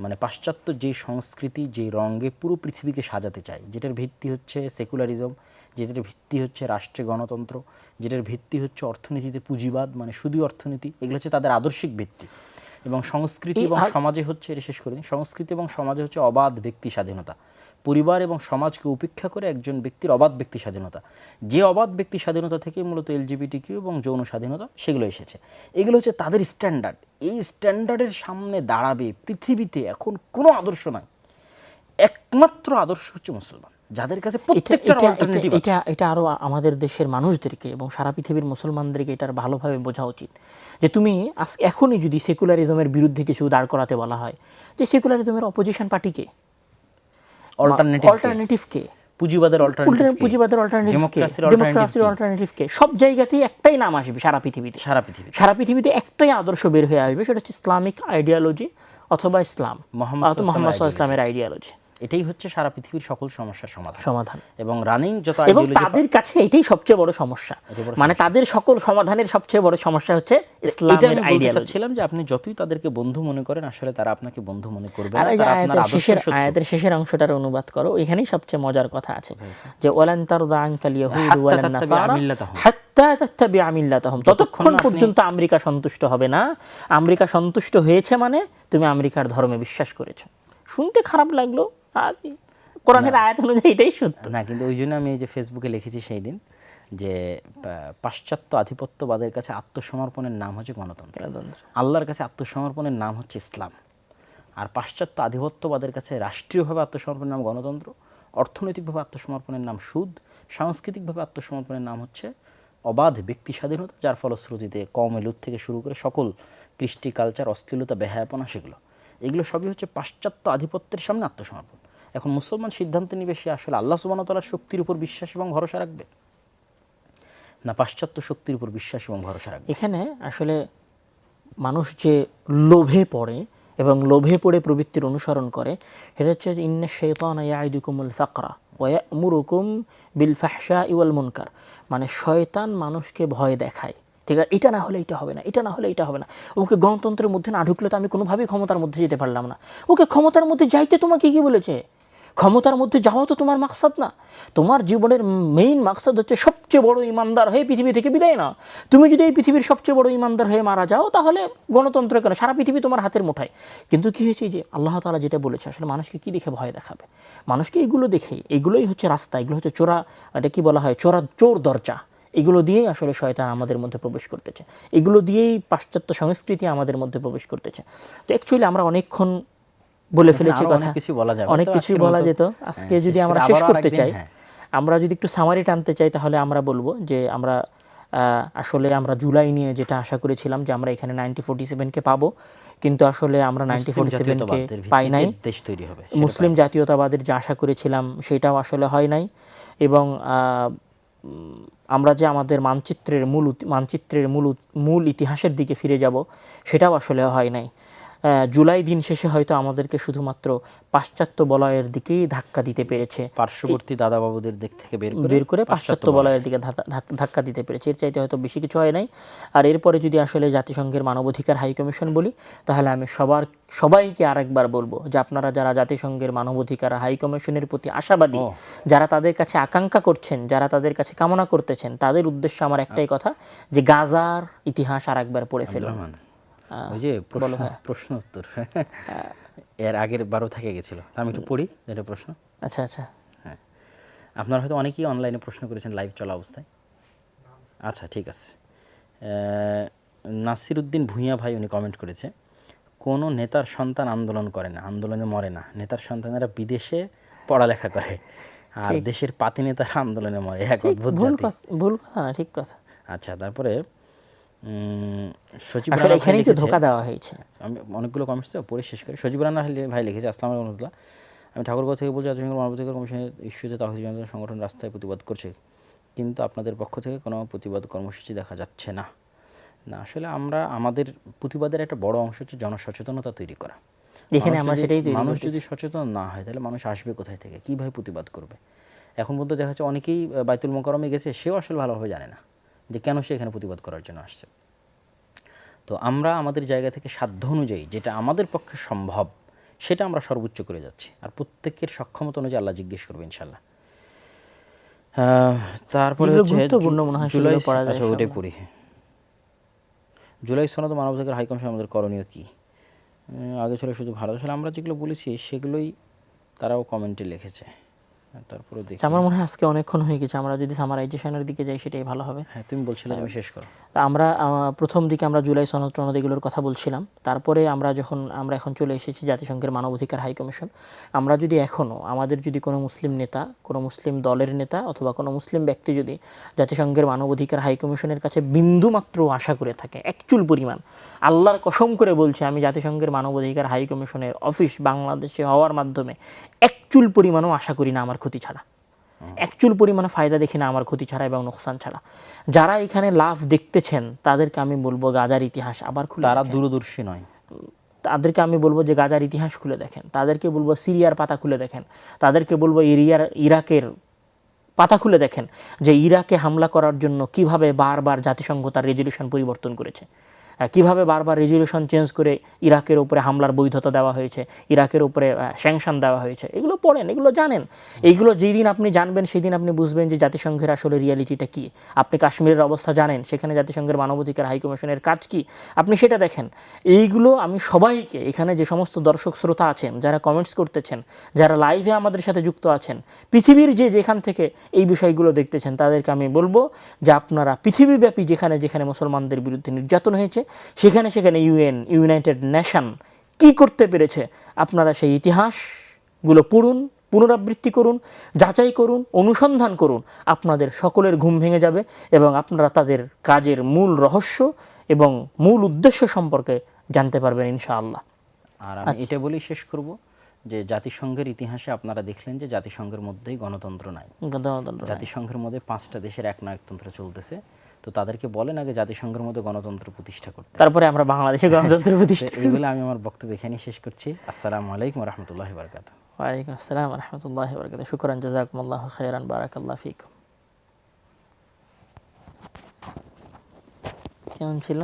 মানে পাশ্চাত্য যে সংস্কৃতি, যে রঙে পুরো পৃথিবীকে সাজাতে চায়, যেটার ভিত্তি হচ্ছে সেকুলারিজম, যেটার ভিত্তি হচ্ছে রাষ্ট্রে গণতন্ত্র, যেটার ভিত্তি হচ্ছে অর্থনীতিতে পুঁজিবাদ, মানে শুধু অর্থনীতি, এগুলো হচ্ছে তাদের আদর্শিক ভিত্তি। এবং সংস্কৃতি এবং সমাজে হচ্ছে, এটা শেষ করিনি, সংস্কৃতি এবং সমাজে হচ্ছে অবাধ ব্যক্তি স্বাধীনতা। পরিবার এবং সমাজকে উপেক্ষা করে একজন ব্যক্তির অবাধ ব্যক্তি স্বাধীনতা, যে অবাধ ব্যক্তি স্বাধীনতা থেকে মূলত এলজিবিটিকিউ এবং যৌন স্বাধীনতা সেগুলো এসেছে। এগুলো হচ্ছে তাদের স্ট্যান্ডার্ড। এই স্ট্যান্ডার্ডের সামনে দাঁড়াবে পৃথিবীতে এখন কোনো আদর্শ নাই, একমাত্র আদর্শ হচ্ছে মুসলমান, যাদের কাছে প্রত্যেকটার অল্টারনেটিভ আছে। এটা আরো আমাদের দেশের মানুষদেরকে এবং সারা পৃথিবীর মুসলমানদেরকে এটার ভালোভাবে বোঝা উচিত যে তুমি এখনই যদি সেকুলারিজমের বিরুদ্ধে কিছু দাঁড় করাতে বলা হয়, যে সেকুলারিজমের অপোজিশন পার্টিকে, অল্টারনেটিভ কে, পুঁজিবাদের অল্টারনেটিভ কে, সব জায়গাতেই একটাই নাম আসবে সারা পৃথিবীতে একটাই আদর্শ বের হয়ে আসবে, সেটা হচ্ছে ইসলামিক আইডিয়োলজি অথবা ইসলাম, মুহাম্মদ সাল্লাল্লাহু আলাইহি ওয়াসাল্লামের আইডিয়োলজি। এটাই হচ্ছে সারা পৃথিবীর সকল সমস্যার সমাধান। এবং রানিং যত এবং আইডিওলজি, তাদের কাছে এটাই সবচেয়ে বড় সমস্যা, মানে তাদের সকল সমাধানের সবচেয়ে বড় সমস্যা হচ্ছে এটা ইসলামের আমি বলতে আইডিয়োলজি। চাচ্ছিলাম যে আপনি যতই তাদেরকে বন্ধু মনে করেন, আসলে তারা আপনাকে বন্ধু মনে করবে আর না, এই যে তারা আপনার আদর্শের শত্রু। আয়াতের শেষের অংশটার অনুবাদ করো, এখানেই সবচেয়ে মজার কথা আছে যে ওয়ালান তারদা আনকাল ইয়াহুদ হাত্তা ওয়ালান তাত্তাবিআ নাসারা মিল্লাতাহুম। হাত্তা তাত্তাবিআ মিল্লাতাহুম, যতক্ষণ পর্যন্ত আমেরিকা সন্তুষ্ট হবে না। আমেরিকা সন্তুষ্ট হয়েছে মানে তুমি আমেরিকার ধর্মে বিশ্বাস করেছো। শুনতে খারাপ লাগলো, আর কোরআনের আয়াত অনুযায়ী এটাই সত্য। না, কিন্তু ওই জন্য আমি এই যে ফেসবুকে লিখেছি সেই দিন যে পাশ্চাত্য আধিপত্যবাদের কাছে আত্মসমর্পণের নাম হচ্ছে গণতন্ত্র, আল্লাহর কাছে আত্মসমর্পণের নাম হচ্ছে ইসলাম। আর পাশ্চাত্য আধিপত্যবাদের কাছে রাষ্ট্রীয়ভাবে আত্মসমর্পণের নাম গণতন্ত্র, অর্থনৈতিকভাবে আত্মসমর্পণের নাম সুদ, সাংস্কৃতিকভাবে আত্মসমর্পণের নাম হচ্ছে অবাধ ব্যক্তি স্বাধীনতা, যার ফলশ্রুতিতে কওমে লুত থেকে শুরু করে সকল কৃষ্টি কালচার, অশ্লীলতা, বেহায়াপনা, এগুলো সবই হচ্ছে পাশ্চাত্য আধিপত্যের সামনে আত্মসমর্পণ। এখন মুসলমান সিদ্ধান্ত নিবে সে আসলে আল্লাহ সুবহানাহু ওয়া তাআলার শক্তির উপর বিশ্বাস এবং ভরসা রাখবে, না পাশ্চাত্য শক্তির উপর বিশ্বাস এবং ভরসা রাখবে। এখানে আসলে মানুষ যে লোভে পড়ে এবং লোভে পড়ে প্রবৃত্তির অনুসরণ করে, এটা হচ্ছে ইন্না শাইতানা ইয়াইদুকুমুল ফাকরা ওয়া ইয়ামুরুকুম বিল ফাহশাই ওয়াল মুনকার, মানে শয়তান মানুষকে ভয় দেখায়, ঠিক আছে, এটা না হলে এটা হবে না, এটা না হলে এটা হবে না। ওকে গণতন্ত্রের মধ্যে না ঢুকলে তো আমি কোনোভাবেই ক্ষমতার মধ্যে যেতে পারলাম না। ওকে ক্ষমতার মধ্যে যাইতে তোমাকে কি বলেছে? ক্ষমতার মধ্যে যাওয়া তো তোমার মাকসাদ না। তোমার জীবনের মেইন মাকসাদ হচ্ছে সবচেয়ে বড় ইমানদার হয়ে পৃথিবী থেকে বিদায় না। তুমি যদি এই পৃথিবীর সবচেয়ে বড় ইমানদার হয়ে মারা যাও, তাহলে গণতন্ত্র কেন, সারা পৃথিবী তোমার হাতের মুঠায়। কিন্তু কি হয়েছে, যে আল্লাহ তাআলা যেটা বলেছে, আসলে মানুষকে কি দেখে ভয় দেখাবে? মানুষকে এগুলো দেখে, এগুলোই হচ্ছে রাস্তা, এগুলো হচ্ছে চোরা, এটা কি বলা হয়, চোর দরজা। এগুলো দিয়েই আসলে শয়তান আমাদের মধ্যে প্রবেশ করতেছে, এগুলো দিয়েই পাশ্চাত্য সংস্কৃতি আমাদের মধ্যে প্রবেশ করতেছে। তো অ্যাকচুয়ালি আমরা অনেকক্ষণ বলে ফেলেছি কথা, অনেক কিছু বলা যাবে, অনেক কিছুই বলা যেত। আজকে যদি আমরা শেষ করতে চাই, আমরা যদি একটু সামারি টানতে চাই, তাহলে আমরা বলবো যে আমরা আসলে আমরা জুলাই নিয়ে যেটা আশা করেছিলাম যে আমরা এখানে 1947-কে পাবো, কিন্তু আসলে আমরা 1947-কে পাই নাই। দেশ তৈরি হবে, মুসলিম জাতীয়তাবাদের যে আশা করেছিলাম সেটাও আসলে হয় নাই। এবং আমরা যে আমাদের মানচিত্রের মূল ইতিহাসের দিকে ফিরে যাব, সেটাও আসলে হয় নাই। জুলাই দিন শেষে হয়তো আমাদেরকে শুধুমাত্র পাশ্চাত্য বলয়ের দিকেই ধাক্কা দিতে পেরেছে, পার্শ্ববর্তী দাদাবাবুদের দিক থেকে বের করে পাশ্চাত্য বলয়ের দিকে ধাক্কা দিতে পেরেছে। এর চাইতে হয়তো বেশি কিছু হয় নাই। আর এরপরে যদি আসলে জাতিসংঘের মানবাধিকার হাই কমিশন বলি, তাহলে আমি সবাইকে আরেকবার বলবো যে আপনারা যারা জাতিসংঘের মানবাধিকার হাই কমিশনের প্রতি আশাবাদী, যারা তাদের কাছে আকাঙ্ক্ষা করছেন, যারা তাদের কাছে কামনা করতেছেন, তাদের উদ্দেশ্যে আমার একটাই কথা, যে গাজার ইতিহাস আরেকবার পড়ে ফেলুন। ওই যে প্রশ্ন উত্তর এর আগের 12 থেকে গেছিল, আমি একটু পড়ি এটা প্রশ্ন। আচ্ছা আচ্ছা, হ্যাঁ, আপনারা হয়তো অনেকেই অনলাইনে প্রশ্ন করেছেন লাইভ চলা অবস্থায়। আচ্ছা ঠিক আছে। নাসির উদ্দিন ভূঁইয়া ভাই উনি কমেন্ট করেছে, কোনো নেতার সন্তান আন্দোলন করে না, আন্দোলনে মরে না, নেতার সন্তানেরা বিদেশে পড়ালেখা করে, আর দেশের পাতি নেতারা আন্দোলনে মরে। এক অদ্ভুত জাতি। ভুল কথা না, ঠিক কথা। আচ্ছা, তারপরে সচিব আসলে এখানেই তো ধোঁকা দেওয়া হয়েছে। আমি অনেকগুলো কমেন্টস তো পড়ে শেষ করি। সচিব রানা ভাই লিখেছে, আসসালামু আলাইকুম রহমতুল্লাহ, আমি ঠাকুরগাঁও থেকে বলছি, জাতিসংঘ মানবাধিকার কমিশনের ইস্যুতে তাওহীদ জনতা সংগঠন রাস্তায় প্রতিবাদ করছে, কিন্তু আপনাদের পক্ষ থেকে কোনো প্রতিবাদ কর্মসূচি দেখা যাচ্ছে না। না, আসলে আমরা আমাদের প্রতিবাদের একটা বড় অংশ হচ্ছে জনসচেতনতা তৈরি করা। যেখানে আমরা সেটাই তৈরি মানুষ যদি সচেতন না হয়, তাহলে মানুষ আসবে কোথায় থেকে, কীভাবে প্রতিবাদ করবে? এখন পর্যন্ত দেখা যাচ্ছে অনেকেই বাইতুল মোকাররমে গেছে, সেও আসলে ভালোভাবে জানে না যে কেন সে এখানে প্রতিবাদ করার জন্য আসছে। তো আমরা আমাদের জায়গা থেকে সাধ্য অনুযায়ী যেটা আমাদের পক্ষে সম্ভব, সেটা আমরা সর্বোচ্চ করে যাচ্ছি। আর প্রত্যেকের সক্ষমতা অনুযায়ী আল্লাহ জিজ্ঞেস করবে ইনশাল্লাহ। তারপরে জুলাই, আচ্ছা ওটাই পড়ি। জুলাই সনদ মানবাধিকার হাই কমিশন আমাদের করণীয় কী? আগে ছিল শুধু ভারত, আসলে আমরা যেগুলো বলেছি সেগুলোই তারাও কমেন্টে লিখেছে। তারপরে দেখি, আমার মনে হয় আজকে অনেকক্ষণ হয়ে গেছে, আমরা যদি সামারাইজেশনের দিকে যাই সেটাই ভালো হবে। হ্যাঁ, তুমি বলছিলে, তুমি শেষ করো। তা আমরা প্রথম দিকে আমরা জুলাই সনদ টনদ এগুলোর কথা বলছিলাম, তারপরে আমরা এখন চলে এসেছি জাতিসংঘের মানবাধিকার হাই কমিশন। আমরা যদি এখনও আমাদের যদি কোনো মুসলিম নেতা, কোনো মুসলিম দলের নেতা অথবা কোনো মুসলিম ব্যক্তি যদি জাতিসংঘের মানবাধিকার হাই কমিশনের কাছে বিন্দুমাত্র আশা করে থাকে, একচুল পরিমাণ, আল্লাহর কসম করে বলছে, আমি জাতিসংঘের মানবাধিকার হাই কমিশনের অফিস বাংলাদেশে হওয়ার মাধ্যমে একচুল পরিমাণও আশা করি না আমার ক্ষতি ছাড়া, একচুল পরিমাণে ফায়দা দেখি না আমার ক্ষতি ছাড়া এবং নোকসান ছাড়া। যারা এখানে লাভ দেখতেছেন তাদেরকে আমি বলবো গাজার ইতিহাস আবার খুলে, তারা দূরদর্শী নয়, তাদেরকে আমি বলবো যে গাজার ইতিহাস খুলে দেখেন, তাদেরকে বলবো সিরিয়ার পাতা খুলে দেখেন, তাদেরকে বলবো ইরাকের পাতা খুলে দেখেন যে ইরাকে হামলা করার জন্য কিভাবে বারবার জাতিসংঘ তার রেজলিউশন পরিবর্তন করেছে, কিভাবে বারবার রেজলিউশন চেঞ্জ করে ইরাকের উপরে হামলার বৈধতা দেওয়া হয়েছে, ইরাকের উপরে স্যাংশন দেওয়া হয়েছে। এগুলো পড়েন, এগুলো জানেন। এইগুলো যেদিন আপনি জানবেন সেদিন আপনি বুঝবেন যে জাতিসংঘের আসলে রিয়ালিটিটা কী। আপনি কাশ্মীরের অবস্থা জানেন, সেখানে জাতিসংঘের মানবাধিকার হাইকমিশনের কাজ কি, আপনি সেটা দেখেন। এইগুলো আমি সবাইকে, এখানে যে সমস্ত দর্শক শ্রোতা আছেন, যারা কমেন্টস করতেছেন, যারা লাইভে আমাদের সাথে যুক্ত আছেন, পৃথিবীর যেখান থেকে এই বিষয়গুলো দেখতেছেন, তাদেরকে আমি বলবো যে আপনারা পৃথিবীব্যাপী যেখানে যেখানে মুসলমানদের বিরুদ্ধে নির্যাতন হয়েছে, সেখানে সেখানে ইউনাইটেড নেশন কি করতে পেরেছে, আপনারা সেই ইতিহাসগুলো পড়ুন, পুনরাবৃত্তি করুন, যাচাই করুন, অনুসন্ধান করুন। আপনাদের সকলের ঘুম ভেঙে যাবে এবং আপনারা তাদের কাজের মূল রহস্য এবং মূল উদ্দেশ্য সম্পর্কে জানতে পারবেন ইনশাআল্লাহ। আর আমি এটা বলেই শেষ করব যে জাতিসংঘের ইতিহাসে আপনারা দেখলেন যে জাতিসংঘের মধ্যেই গণতন্ত্র নাই। জাতিসংঘের মধ্যে 5টা দেশের একনায়কতন্ত্র চলতেছে। তো তাদেরকে বলেন আগে জাতিসংঘের মধ্যে গণতন্ত্র প্রতিষ্ঠা করতে, তারপরে আমরা বাংলাদেশে গণতন্ত্র প্রতিষ্ঠা। এইগুলো আমি আমার বক্তব্য এখানেই শেষ করছি। আসসালামু আলাইকুম ওয়া রাহমাতুল্লাহি ওয়া বারাকাতুহু। ওয়ালাইকুম আসসালাম ওয়া রাহমাতুল্লাহি ওয়া বারাকাতুহু। শুকরান, জাযাকুমুল্লাহু খাইরান, বারাকাল্লাহু ফিকুম। কেমন ছিল?